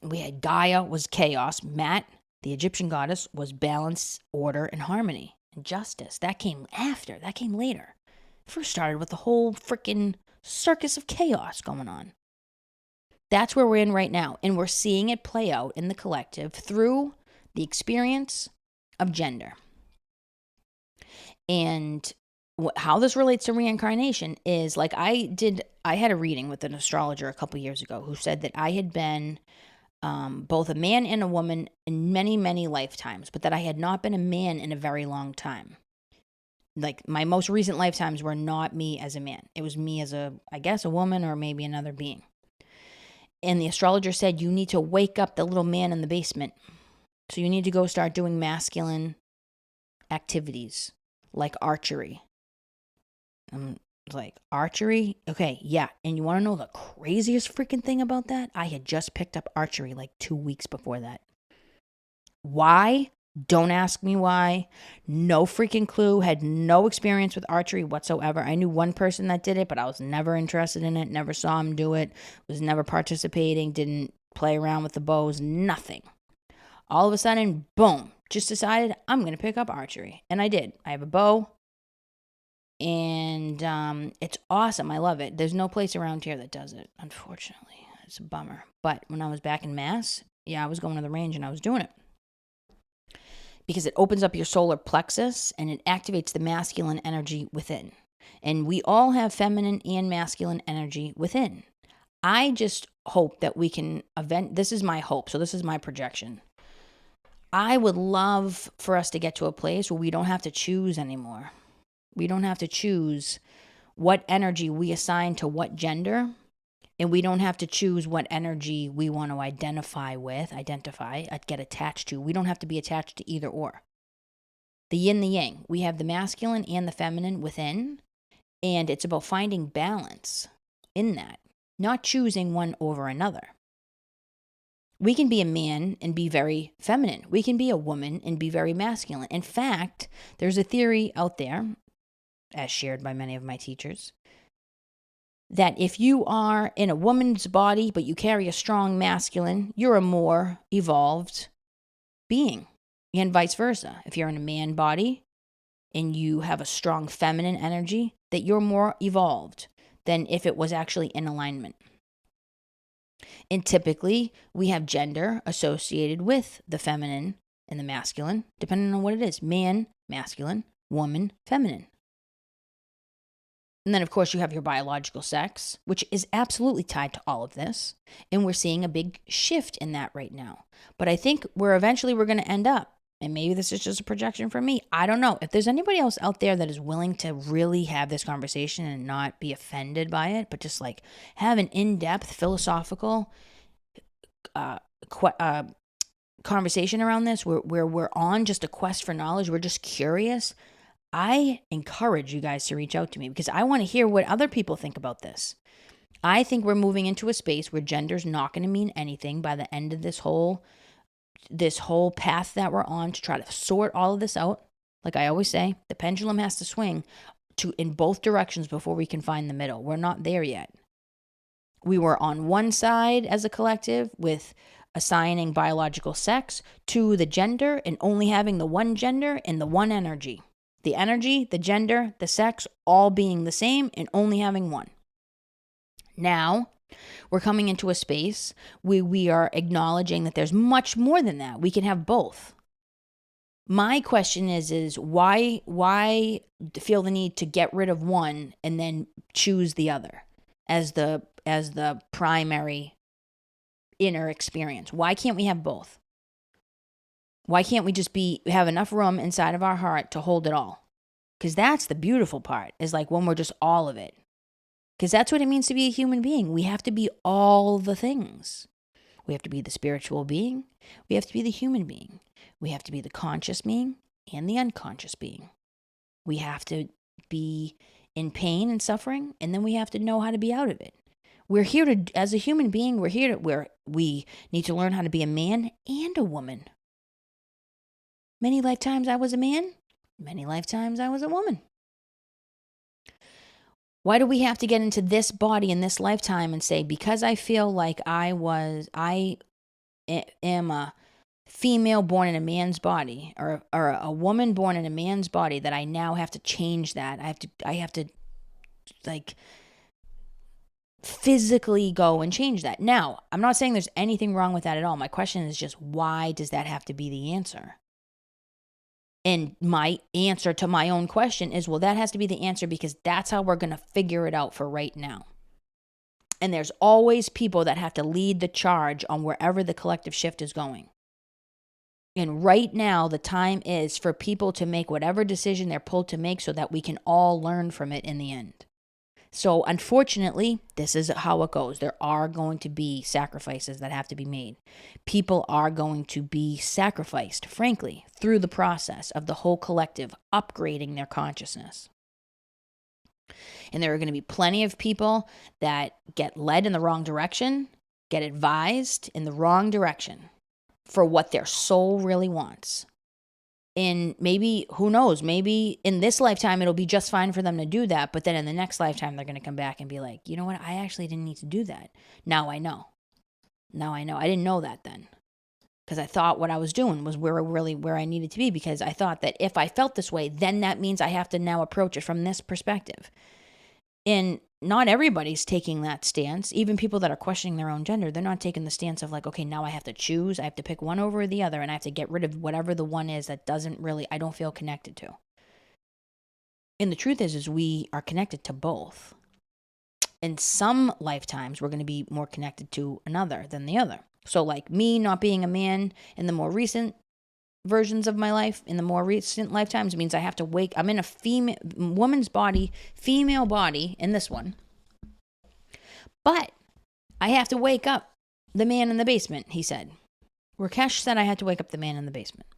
[SPEAKER 1] We had Gaia was chaos. Mat, the Egyptian goddess, was balance, order, and harmony and justice. That came after. That came later. It first started with the whole freaking circus of chaos going on. That's where we're in right now. And we're seeing it play out in the collective through the experience of gender. And how this relates to reincarnation is like I had a reading with an astrologer a couple years ago who said that I had been both a man and a woman in many, many lifetimes, but that I had not been a man in a very long time. Like my most recent lifetimes were not me as a man. It was me as a woman or maybe another being. And the astrologer said, you need to wake up the little man in the basement. So you need to go start doing masculine activities like archery. Like, archery? Okay, yeah. And you want to know the craziest freaking thing about that? I had just picked up archery like 2 weeks before that. Why? Don't ask me why. No freaking clue. Had no experience with archery whatsoever. I knew one person that did it, but I was never interested in it. Never saw him do it. Was never participating. Didn't play around with the bows. Nothing. All of a sudden, boom. Just decided I'm going to pick up archery. And I did. I have a bow. And it's awesome. I love it. There's no place around here that does it, unfortunately. It's a bummer. But when I was back in Mass, I was going to the range and I was doing it. Because it opens up your solar plexus and it activates the masculine energy within. And we all have feminine and masculine energy within. I just hope that we can this is my hope, so this is my projection. I would love for us to get to a place where we don't have to choose anymore. We don't have to choose what energy we assign to what gender, and we don't have to choose what energy we want to get attached to. We don't have to be attached to either or. The yin, the yang. We have the masculine and the feminine within, and it's about finding balance in that, not choosing one over another. We can be a man and be very feminine. We can be a woman and be very masculine. In fact, there's a theory out there, as shared by many of my teachers, that if you are in a woman's body, but you carry a strong masculine, you're a more evolved being, and vice versa. If you're in a man body and you have a strong feminine energy, that you're more evolved than if it was actually in alignment. And typically, we have gender associated with the feminine and the masculine, depending on what it is. Man, masculine, woman, feminine. And then, of course, you have your biological sex, which is absolutely tied to all of this. And we're seeing a big shift in that right now. But I think we're going to end up, and maybe this is just a projection for me, I don't know. If there's anybody else out there that is willing to really have this conversation and not be offended by it, but just like have an in-depth philosophical conversation around this, where we're on just a quest for knowledge, we're just curious, I encourage you guys to reach out to me because I want to hear what other people think about this. I think we're moving into a space where gender's not going to mean anything by the end of this whole path that we're on to try to sort all of this out. Like I always say, the pendulum has to swing in both directions before we can find the middle. We're not there yet. We were on one side as a collective with assigning biological sex to the gender and only having the one gender and the one energy. The energy, the gender, the sex, all being the same and only having one. Now, we're coming into a space where we are acknowledging that there's much more than that. We can have both. My question is why feel the need to get rid of one and then choose the other as the primary inner experience? Why can't we have both? Why can't we just have enough room inside of our heart to hold it all? Because that's the beautiful part, is like when we're just all of it. Because that's what it means to be a human being. We have to be all the things. We have to be the spiritual being. We have to be the human being. We have to be the conscious being and the unconscious being. We have to be in pain and suffering, and then we have to know how to be out of it. We're here to, as a human being, we need to learn how to be a man and a woman. Many lifetimes I was a man, many lifetimes I was a woman. Why do we have to get into this body in this lifetime and say, because I feel like I am a female born in a man's body, or a woman born in a man's body, that I now have to change that? I have to like physically go and change that. Now, I'm not saying there's anything wrong with that at all. My question is just, why does that have to be the answer? And my answer to my own question is, well, that has to be the answer because that's how we're going to figure it out for right now. And there's always people that have to lead the charge on wherever the collective shift is going. And right now, the time is for people to make whatever decision they're pulled to make so that we can all learn from it in the end. So unfortunately, this is how it goes. There are going to be sacrifices that have to be made. People are going to be sacrificed, frankly, through the process of the whole collective upgrading their consciousness. And there are going to be plenty of people that get led in the wrong direction, get advised in the wrong direction for what their soul really wants. And maybe, who knows, maybe in this lifetime it'll be just fine for them to do that, but then in the next lifetime they're going to come back and be like, you know what, I actually didn't need to do that. Now I know. I didn't know that then, because I thought what I was doing was where I needed to be, because I thought that if I felt this way, then that means I have to now approach it from this perspective. And not everybody's taking that stance. Even people that are questioning their own gender, they're not taking the stance of like, okay, now I have to choose. I have to pick one over the other, and I have to get rid of whatever the one is that I don't feel connected to. And the truth is we are connected to both. In some lifetimes, we're going to be more connected to another than the other. So like me not being a man in the more recent versions of my life, in the more recent lifetimes, means I have to I'm in a woman's body, female body in this one, but I have to wake up the man in the basement, he said. Rakesh said I had to wake up the man in the basement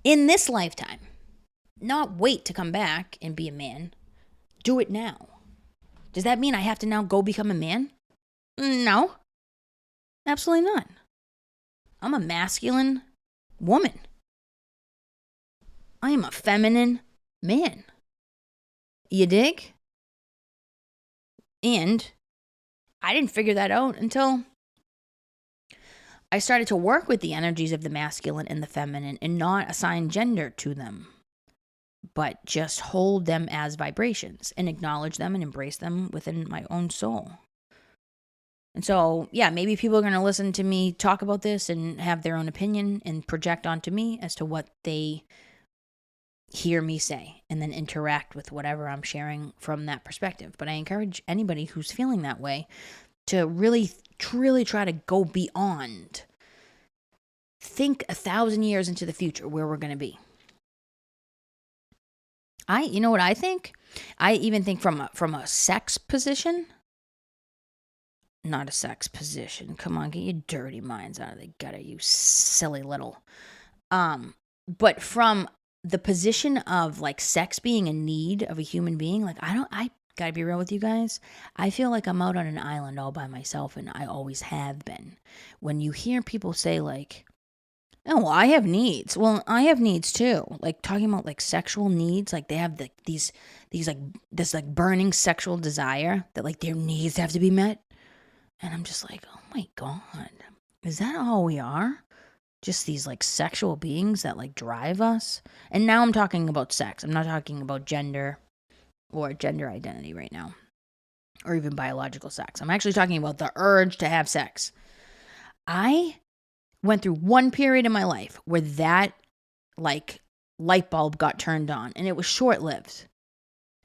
[SPEAKER 1] in this lifetime, not wait to come back and be a man. Do it now. Does that mean I have to now go become a man? No, absolutely not. I'm a masculine woman. I am a feminine man. You dig? And I didn't figure that out until I started to work with the energies of the masculine and the feminine and not assign gender to them, but just hold them as vibrations and acknowledge them and embrace them within my own soul. And so, yeah, maybe people are going to listen to me talk about this and have their own opinion and project onto me as to what they hear me say, and then interact with whatever I'm sharing from that perspective. But I encourage anybody who's feeling that way to really, truly try to go beyond. Think 1,000 years into the future where we're going to be. You know what I think? I even think from a sex position. Not a sex position. Come on, get your dirty minds out of the gutter, you silly little. But from the position of like sex being a need of a human being, like I gotta be real with you guys. I feel like I'm out on an island all by myself, and I always have been. When you hear people say like, oh, well, I have needs. Well, I have needs too. Like talking about like sexual needs, like they have these like this like burning sexual desire that like their needs have to be met. And I'm just like, oh my God, is that all we are? Just these like sexual beings that like drive us? And now I'm talking about sex. I'm not talking about gender or gender identity right now, or even biological sex. I'm actually talking about the urge to have sex. I went through one period in my life where that like light bulb got turned on, and it was short-lived.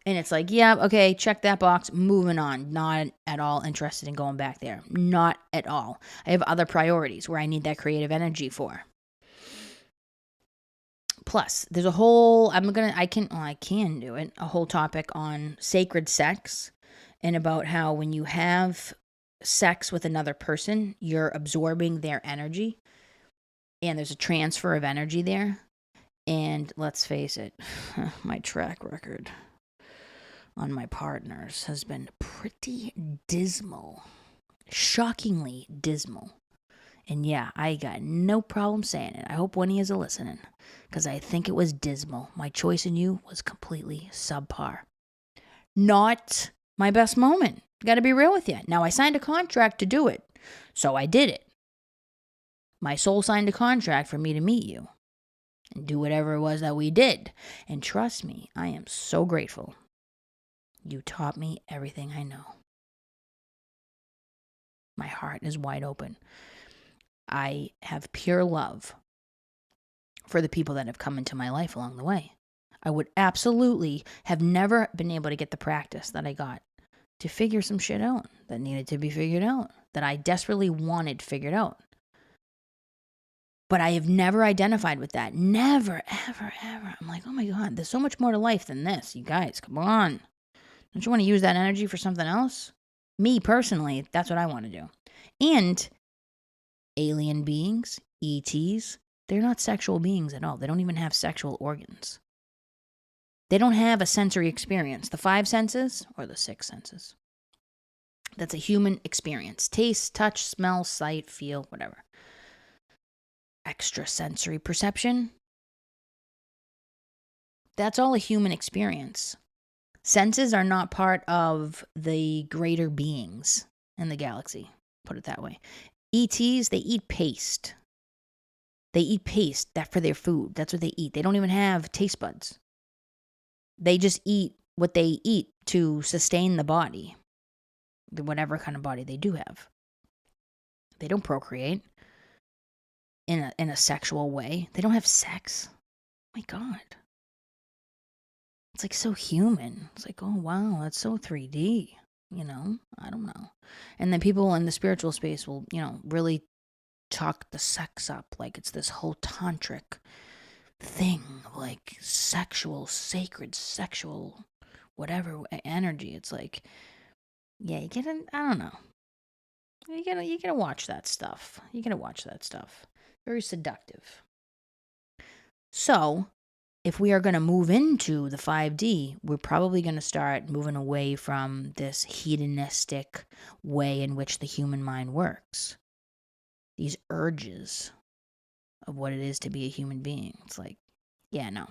[SPEAKER 1] And it's like, yeah, okay, check that box, moving on. Not at all interested in going back there. Not at all. I have other priorities where I need that creative energy for. Plus, there's a whole, I can do it, a whole topic on sacred sex, and about how when you have sex with another person, you're absorbing their energy, and there's a transfer of energy there. And let's face it, my track record. on my partners has been pretty dismal. Shockingly dismal. And yeah, I got no problem saying it. I hope Winnie is listening, because I think it was dismal. My choice in you was completely subpar. Not my best moment. Gotta be real with you. Now, I signed a contract to do it, so I did it. My soul signed a contract for me to meet you and do whatever it was that we did. And trust me, I am so grateful. You taught me everything I know. My heart is wide open. I have pure love for the people that have come into my life along the way. I would absolutely have never been able to get the practice that I got to figure some shit out that needed to be figured out, that I desperately wanted figured out. But I have never identified with that. Never, ever, ever. I'm like, oh my God, there's so much more to life than this. You guys, come on. Don't you want to use that energy for something else? Me, personally, that's what I want to do. And alien beings, ETs, they're not sexual beings at all. They don't even have sexual organs. They don't have a sensory experience. The 5 senses or the 6 senses. That's a human experience. Taste, touch, smell, sight, feel, whatever. Extrasensory perception. That's all a human experience. Senses are not part of the greater beings in the galaxy. Put it that way. ETs, they eat paste. They eat paste that for their food. That's what they eat. They don't even have taste buds. They just eat what they eat to sustain the body, whatever kind of body they do have. They don't procreate in a sexual way. They don't have sex. My God. It's like so human. It's like, oh, wow, that's so 3D. You know, I don't know. And then people in the spiritual space will, really talk the sex up like it's this whole tantric thing of like sexual, sacred, sexual, whatever energy. It's like, yeah, I don't know. You gotta watch that stuff. Very seductive. So, if we are going to move into the 5D, we're probably going to start moving away from this hedonistic way in which the human mind works. These urges of what it is to be a human being. It's like, yeah, no.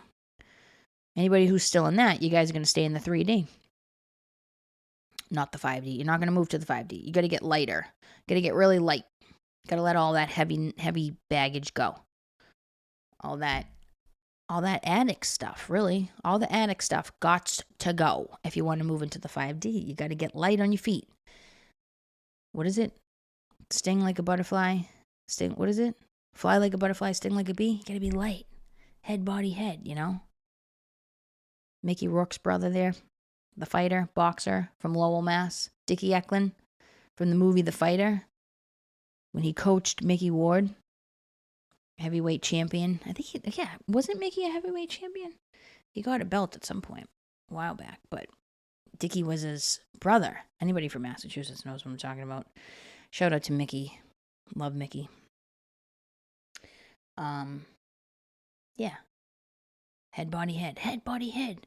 [SPEAKER 1] Anybody who's still in that, you guys are going to stay in the 3D. Not the 5D. You're not going to move to the 5D. You got to get lighter. You got to get really light. You got to let all that heavy baggage go. All that addict stuff, really. All the addict stuff got to go if you want to move into the 5D. You got to get light on your feet. What is it? Sting like a butterfly. What is it? Fly like a butterfly, sting like a bee. You got to be light. Head, body, head, Mickey Rourke's brother there. The fighter, boxer from Lowell, Mass. Dickie Eklund from the movie The Fighter. When he coached Mickey Ward. Heavyweight champion. I think wasn't Mickey a heavyweight champion? He got a belt at some point a while back, but Dickie was his brother. Anybody from Massachusetts knows what I'm talking about. Shout out to Mickey. Love Mickey. Yeah. Head, body, head. Head, body, head.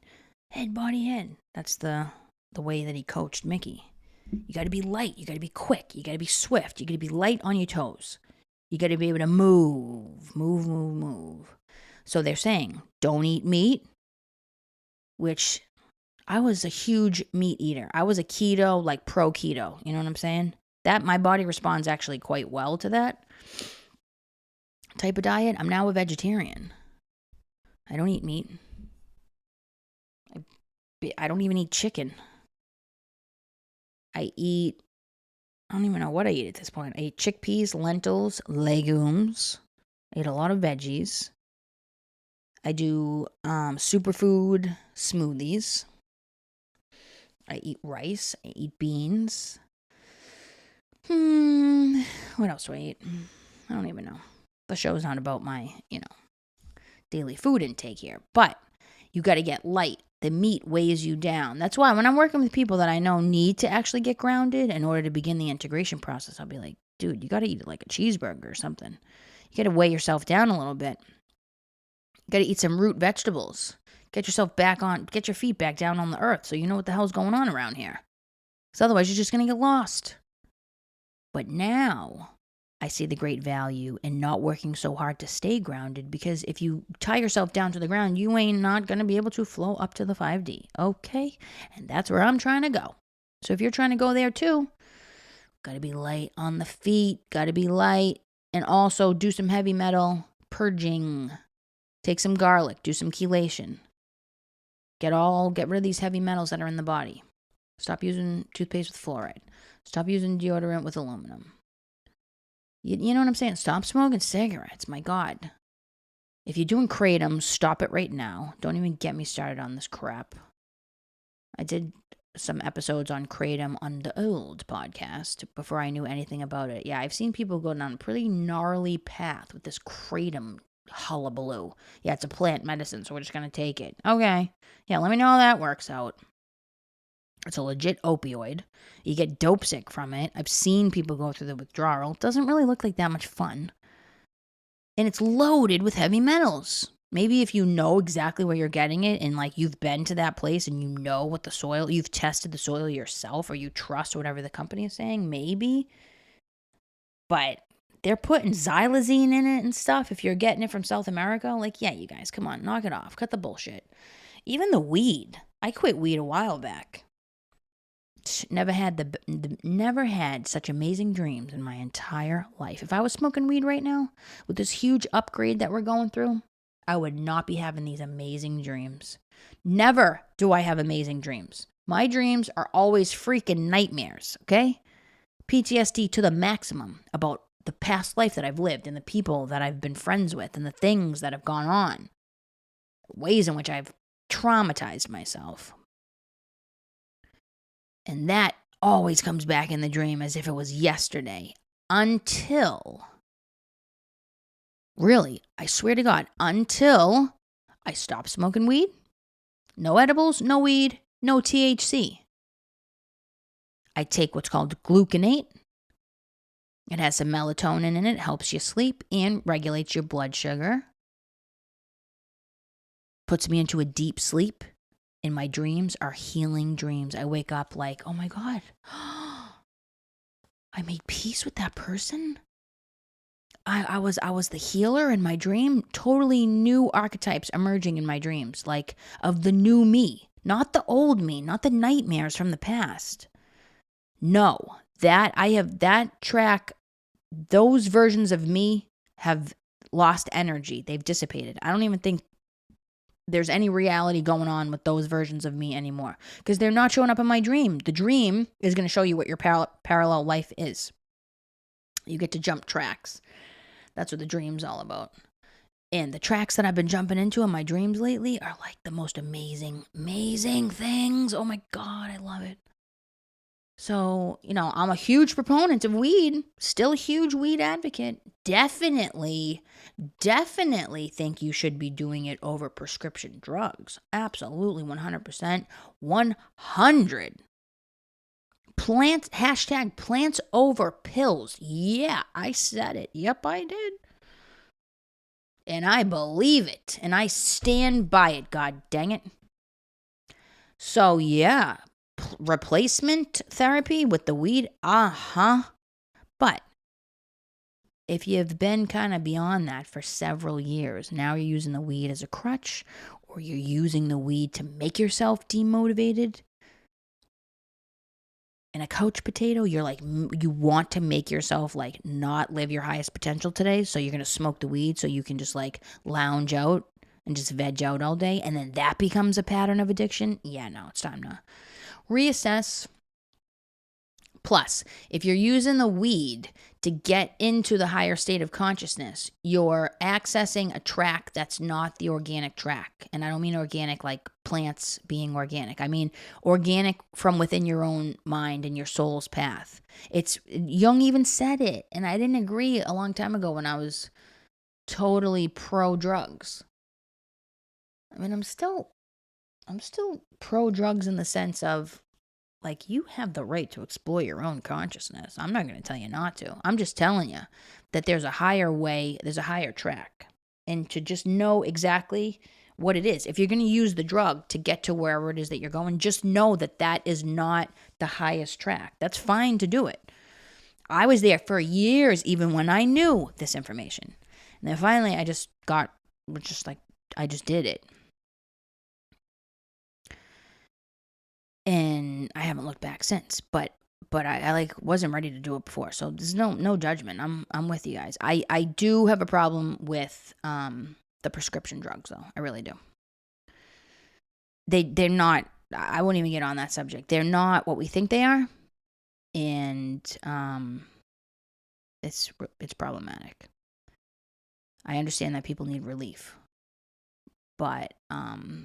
[SPEAKER 1] Head, body, head. That's the way that he coached Mickey. You got to be light. You got to be quick. You got to be swift. You got to be light on your toes. You got to be able to move. So they're saying, don't eat meat, which I was a huge meat eater. I was a keto, like pro keto. You know what I'm saying? That my body responds actually quite well to that type of diet. I'm now a vegetarian. I don't eat meat. I don't even eat chicken. I don't even know what I eat at this point. I eat chickpeas, lentils, legumes. I eat a lot of veggies. I do superfood smoothies. I eat rice. I eat beans. What else do I eat? I don't even know. The show's not about my, daily food intake here. But you got to get light. The meat weighs you down. That's why when I'm working with people that I know need to actually get grounded in order to begin the integration process, I'll be like, dude, you got to eat like a cheeseburger or something. You got to weigh yourself down a little bit. You got to eat some root vegetables. Get yourself back on, get your feet back down on the earth so you know what the hell's going on around here. Because otherwise you're just going to get lost. But now I see the great value in not working so hard to stay grounded, because if you tie yourself down to the ground, you ain't not going to be able to flow up to the 5D. Okay? And that's where I'm trying to go. So if you're trying to go there too, got to be light on the feet, got to be light, and also do some heavy metal purging. Take some garlic, do some chelation. Get rid of these heavy metals that are in the body. Stop using toothpaste with fluoride. Stop using deodorant with aluminum. You know what I'm saying? Stop smoking cigarettes. My God. If you're doing kratom, stop it right now. Don't even get me started on this crap. I did some episodes on kratom on the old podcast before I knew anything about it. Yeah, I've seen people go down a pretty gnarly path with this kratom hullabaloo. Yeah, it's a plant medicine, so we're just going to take it. Okay. Yeah, let me know how that works out. It's a legit opioid. You get dope sick from it. I've seen people go through the withdrawal. It doesn't really look like that much fun. And it's loaded with heavy metals. Maybe if you know exactly where you're getting it and like you've been to that place and you know what the soil, you've tested the soil yourself, or you trust whatever the company is saying, maybe. But they're putting xylazine in it and stuff. If you're getting it from South America, like, yeah, you guys, come on, knock it off. Cut the bullshit. Even the weed. I quit weed a while back. Never had such amazing dreams in my entire life. If I was smoking weed right now, with this huge upgrade that we're going through, I would not be having these amazing dreams. Never do I have amazing dreams. My dreams are always freaking nightmares, okay? PTSD to the maximum about the past life that I've lived and the people that I've been friends with and the things that have gone on. Ways in which I've traumatized myself. And that always comes back in the dream as if it was yesterday. Until, really, I swear to God, until I stop smoking weed. No edibles, no weed, no THC. I take what's called gluconate. It has some melatonin in it, helps you sleep and regulates your blood sugar. Puts me into a deep sleep. And my dreams are healing dreams. I wake up like, oh my God, I made peace with that person. I was the healer in my dream. Totally new archetypes emerging in my dreams, like of the new me, not the old me, not the nightmares from the past. No, that track, those versions of me have lost energy. They've dissipated. I don't even think there's any reality going on with those versions of me anymore, because they're not showing up in my dream. The dream is going to show you what your parallel life is. You get to jump tracks. That's what the dream's all about. And the tracks that I've been jumping into in my dreams lately are like the most amazing things. Oh my God, I love it. So, I'm a huge proponent of weed. Still a huge weed advocate. Definitely think you should be doing it over prescription drugs. Absolutely, 100%. 100. Plants over pills. Yeah, I said it. Yep, I did. And I believe it. And I stand by it, God dang it. So, yeah. Replacement therapy with the weed, but if you've been kind of beyond that for several years, now you're using the weed as a crutch, or you're using the weed to make yourself demotivated and a couch potato, you're like, you want to make yourself like not live your highest potential today, so you're going to smoke the weed so you can just like lounge out and just veg out all day, and then that becomes a pattern of addiction. Yeah, no, it's time to reassess. Plus, if you're using the weed to get into the higher state of consciousness, you're accessing a track that's not the organic track. And I don't mean organic like plants being organic. I mean organic from within your own mind and your soul's path. Jung even said it, and I didn't agree a long time ago when I was totally pro drugs. I mean, I'm still pro drugs in the sense of, like, you have the right to explore your own consciousness. I'm not going to tell you not to. I'm just telling you that there's a higher way, there's a higher track. And to just know exactly what it is. If you're going to use the drug to get to wherever it is that you're going, just know that that is not the highest track. That's fine to do it. I was there for years, even when I knew this information. And then finally, I just did it. And I haven't looked back since, but I like wasn't ready to do it before. So there's no judgment. I'm with you guys. I do have a problem with the prescription drugs though. I really do. They're not, I won't even get on that subject. They're not what we think they are. And it's problematic. I understand that people need relief. But I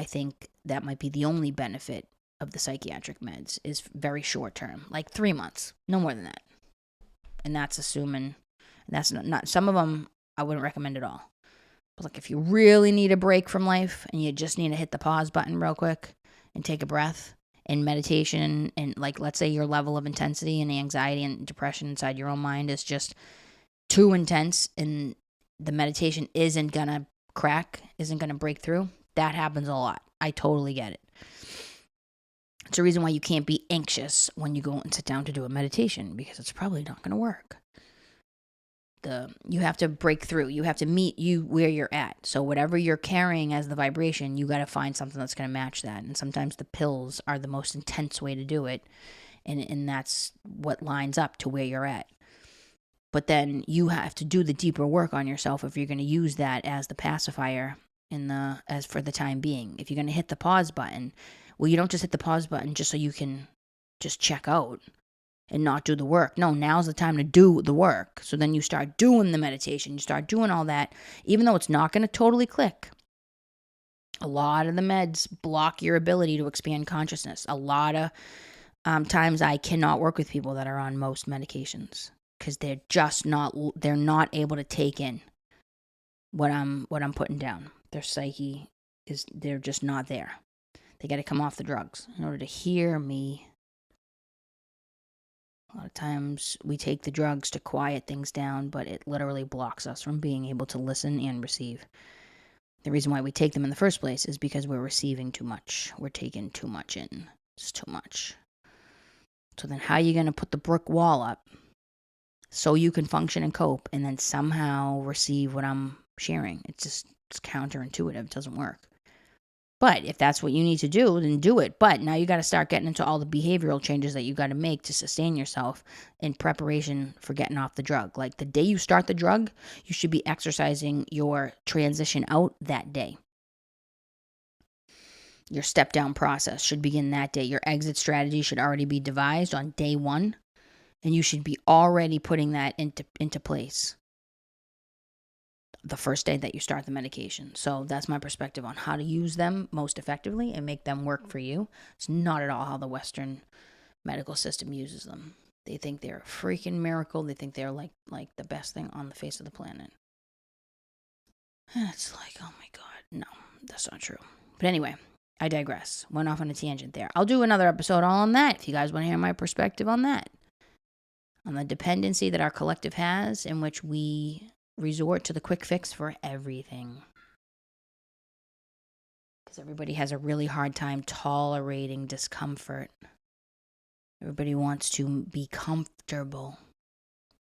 [SPEAKER 1] think that might be the only benefit of the psychiatric meds is very short term, like 3 months, no more than that. And that's assuming, that's not some of them I wouldn't recommend at all. But like if you really need a break from life and you just need to hit the pause button real quick and take a breath and meditation, and like let's say your level of intensity and the anxiety and depression inside your own mind is just too intense and the meditation isn't gonna break through, that happens a lot. I totally get it. It's a reason why you can't be anxious when you go and sit down to do a meditation, because it's probably not going to work. You have to break through. You have to meet you where you're at. So whatever you're carrying as the vibration, you got to find something that's going to match that. And sometimes the pills are the most intense way to do it. And that's what lines up to where you're at. But then you have to do the deeper work on yourself if you're going to use that as the pacifier as for the time being. If you're going to hit the pause button, well, you don't just hit the pause button just so you can just check out and not do the work. No, now's the time to do the work. So then you start doing the meditation. You start doing all that, even though it's not going to totally click. A lot of the meds block your ability to expand consciousness. A lot of times I cannot work with people that are on most medications because they're not able to take in what I'm putting down. Their psyche they're just not there. They got to come off the drugs in order to hear me. A lot of times we take the drugs to quiet things down, but it literally blocks us from being able to listen and receive. The reason why we take them in the first place is because we're receiving too much. We're taking too much in. It's too much. So then how are you going to put the brick wall up so you can function and cope and then somehow receive what I'm sharing? It's counterintuitive. It doesn't work. But if that's what you need to do, then do it. But now you got to start getting into all the behavioral changes that you got to make to sustain yourself in preparation for getting off the drug. Like the day you start the drug, you should be exercising your transition out that day. Your step down process should begin that day. Your exit strategy should already be devised on day one. And you should be already putting that into place the first day that you start the medication. So that's my perspective on how to use them most effectively and make them work for you. It's not at all how the Western medical system uses them. They think they're a freaking miracle. They think they're like the best thing on the face of the planet. And it's like, oh my God, no, that's not true. But anyway, I digress. Went off on a tangent there. I'll do another episode all on that if you guys want to hear my perspective on that. On the dependency that our collective has, in which we resort to the quick fix for everything. Because everybody has a really hard time tolerating discomfort. Everybody wants to be comfortable.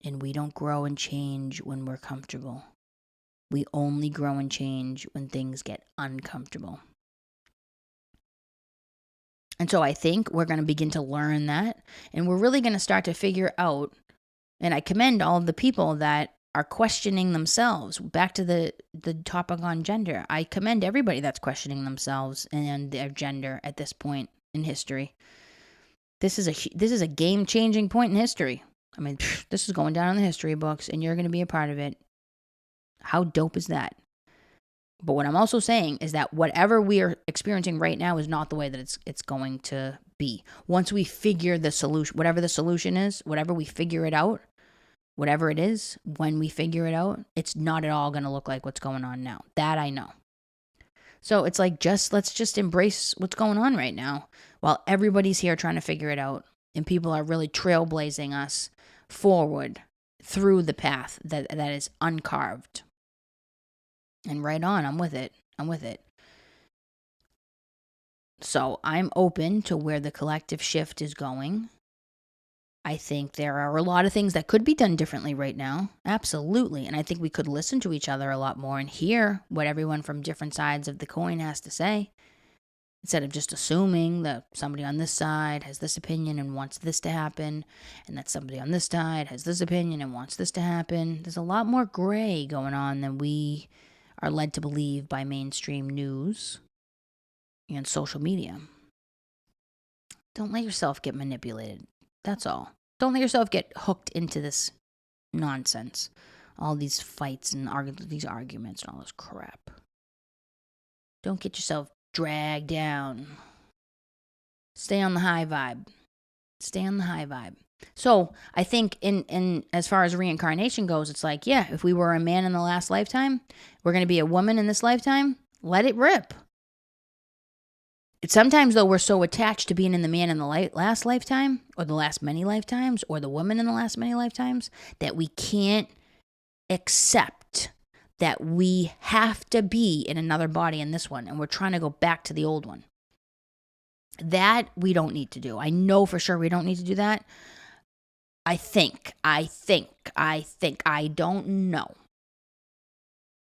[SPEAKER 1] And we don't grow and change when we're comfortable. We only grow and change when things get uncomfortable. And so I think we're going to begin to learn that. And we're really going to start to figure out, and I commend all of the people that are questioning themselves. Back to the topic on gender. I commend everybody that's questioning themselves and their gender at this point in history. This is a game-changing point in history. I mean, this is going down in the history books, and you're going to be a part of it. How dope is that? But what I'm also saying is that whatever we are experiencing right now is not the way that it's going to be. Once we figure the solution, whatever the solution is, whatever we figure it out, whatever it is, when we figure it out, it's not at all going to look like what's going on now. That I know. So it's like, let's just embrace what's going on right now while everybody's here trying to figure it out. And people are really trailblazing us forward through the path that is uncarved. And right on, I'm with it. So I'm open to where the collective shift is going. I think there are a lot of things that could be done differently right now. Absolutely. And I think we could listen to each other a lot more and hear what everyone from different sides of the coin has to say. Instead of just assuming that somebody on this side has this opinion and wants this to happen, and that somebody on this side has this opinion and wants this to happen. There's a lot more gray going on than we are led to believe by mainstream news and social media. Don't let yourself get manipulated. That's all. Don't let yourself get hooked into this nonsense. All these fights and these arguments and all this crap. Don't get yourself dragged down. Stay on the high vibe. So I think in as far as reincarnation goes, it's like, yeah, if we were a man in the last lifetime, we're going to be a woman in this lifetime. Let it rip. Sometimes, though, we're so attached to being in the man in the last lifetime, or the last many lifetimes, or the woman in the last many lifetimes, that we can't accept that we have to be in another body in this one, and we're trying to go back to the old one. That we don't need to do. I know for sure we don't need to do that. I think. I don't know.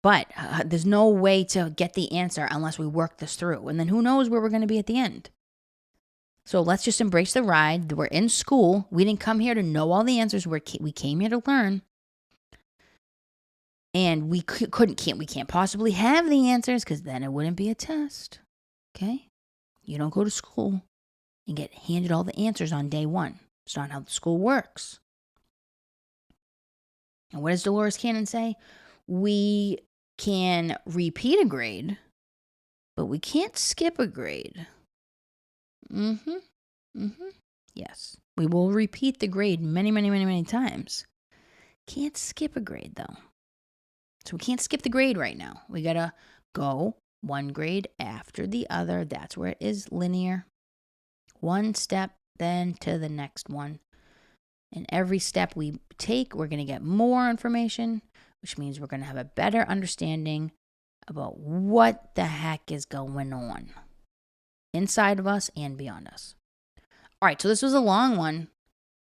[SPEAKER 1] But there's no way to get the answer unless we work this through. And then who knows where we're going to be at the end. So let's just embrace the ride. We're in school. We didn't come here to know all the answers. We came here to learn. And we can't possibly have the answers because then it wouldn't be a test. Okay? You don't go to school and get handed all the answers on day one. It's not how the school works. And what does Dolores Cannon say? We can repeat a grade, but we can't skip a grade. Yes. We will repeat the grade many times. Can't skip a grade, though. So we can't skip the grade right now. We got to go one grade after the other. That's where it is linear. One step, then to the next one. And every step we take, we're going to get more information, which means we're going to have a better understanding about what the heck is going on inside of us and beyond us. All right, so this was a long one. 1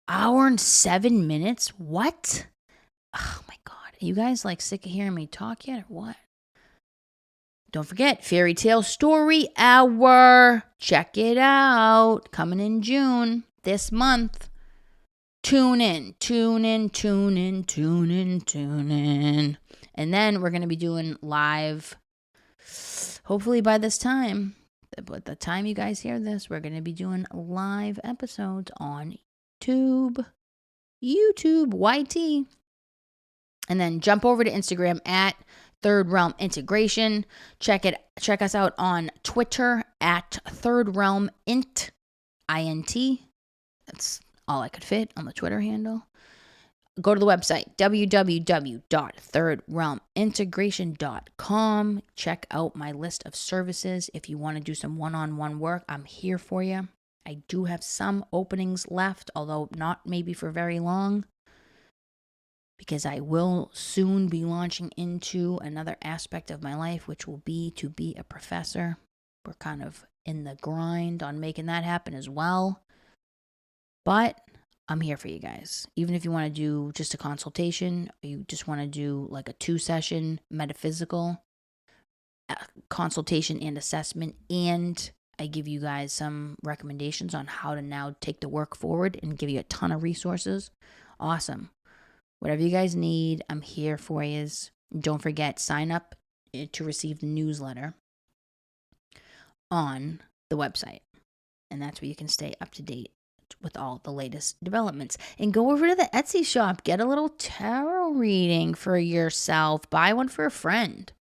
[SPEAKER 1] hour and 7 minutes? What? Oh my God. Are you guys like sick of hearing me talk yet or what? Don't forget, Fairy Tale Story Hour. Check it out. Coming in June this month. Tune in. And then we're going to be doing live, hopefully by this time, but the time you guys hear this, we're going to be doing live episodes on YouTube, YT. And then jump over to Instagram at Third Realm Integration. Check us out on Twitter at Third Realm INT. That's all I could fit on the Twitter handle. Go to the website, www.thirdrealmintegration.com. Check out my list of services. If you want to do some one-on-one work, I'm here for you. I do have some openings left, although not maybe for very long, because I will soon be launching into another aspect of my life, which will be to be a professor. We're kind of in the grind on making that happen as well. But I'm here for you guys. Even if you want to do just a consultation, or you just want to do like a 2-session metaphysical consultation and assessment, and I give you guys some recommendations on how to now take the work forward and give you a ton of resources. Awesome. Whatever you guys need, I'm here for you. Don't forget, sign up to receive the newsletter on the website. And that's where you can stay up to date with all the latest developments. And go over to the Etsy shop. Get a little tarot reading for yourself. Buy one for a friend.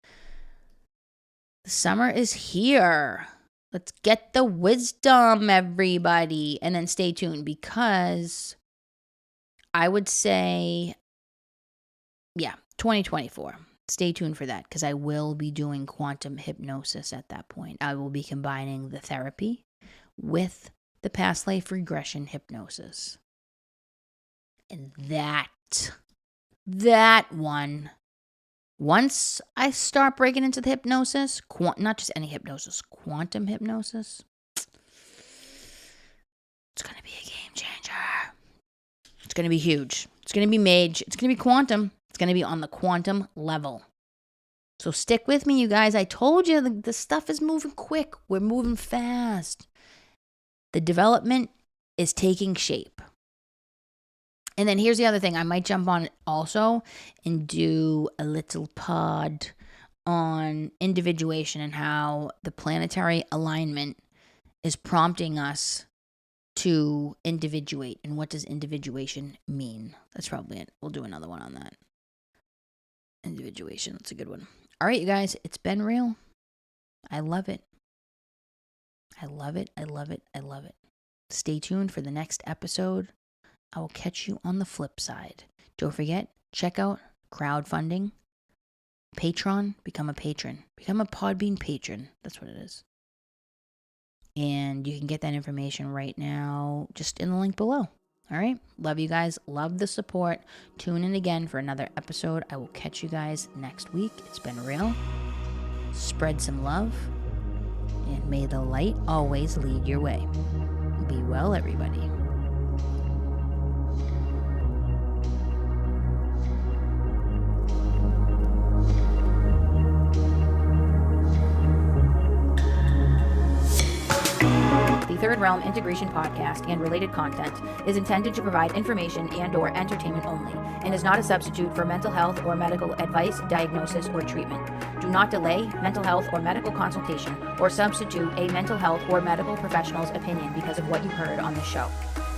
[SPEAKER 1] The summer is here. Let's get the wisdom, everybody. And then stay tuned, because I would say, 2024. Stay tuned for that, because I will be doing quantum hypnosis at that point. I will be combining the therapy with the past life regression hypnosis. And that one Once I start breaking into the hypnosis, not just any hypnosis, quantum hypnosis, it's going to be a game changer. It's going to be huge. It's going to be major. It's going to be quantum. It's going to be on the quantum level. So stick with me, you guys. I told you the stuff is moving quick. We're moving fast. The development is taking shape. And then here's the other thing. I might jump on it also and do a little pod on individuation and how the planetary alignment is prompting us to individuate. And what does individuation mean? That's probably it. We'll do another one on that. Individuation. That's a good one. All right, you guys. It's been real. I love it. I love it. I love it. I love it. Stay tuned for the next episode. I will catch you on the flip side. Don't forget, check out crowdfunding. Patreon. Become a patron. Become a Podbean patron. That's what it is. And you can get that information right now just in the link below. All right? Love you guys. Love the support. Tune in again for another episode. I will catch you guys next week. It's been real. Spread some love. And may the light always lead your way. Be well, everybody. The Third Realm Integration Podcast and related content is intended to provide information and/or entertainment only and is not a substitute for mental health or medical advice, diagnosis, or treatment. Do not delay mental health or medical consultation or substitute a mental health or medical professional's opinion because of what you heard on this show.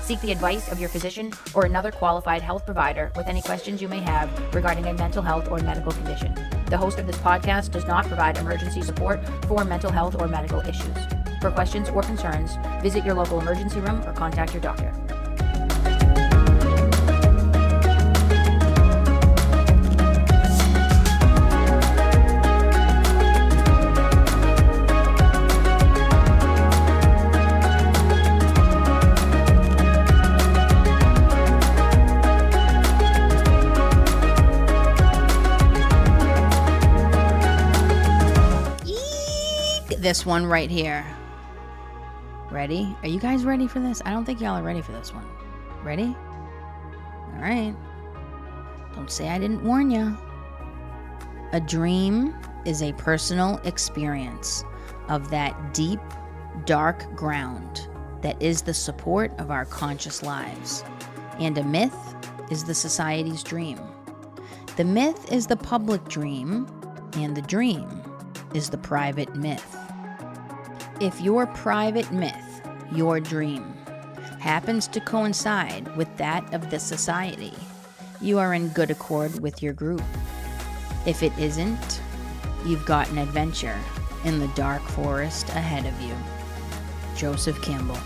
[SPEAKER 1] Seek the advice of your physician or another qualified health provider with any questions you may have regarding a mental health or medical condition. The host of this podcast does not provide emergency support for mental health or medical issues. For questions or concerns, visit your local emergency room or contact your doctor. This one right here. Ready? Are you guys ready for this? I don't think y'all are ready for this one. Ready? All right. Don't say I didn't warn you. A dream is a personal experience of that deep, dark ground that is the support of our conscious lives. And a myth is the society's dream. The myth is the public dream, and the dream is the private myth. If your private myth, your dream, happens to coincide with that of the society, you are in good accord with your group. If it isn't, you've got an adventure in the dark forest ahead of you. Joseph Campbell.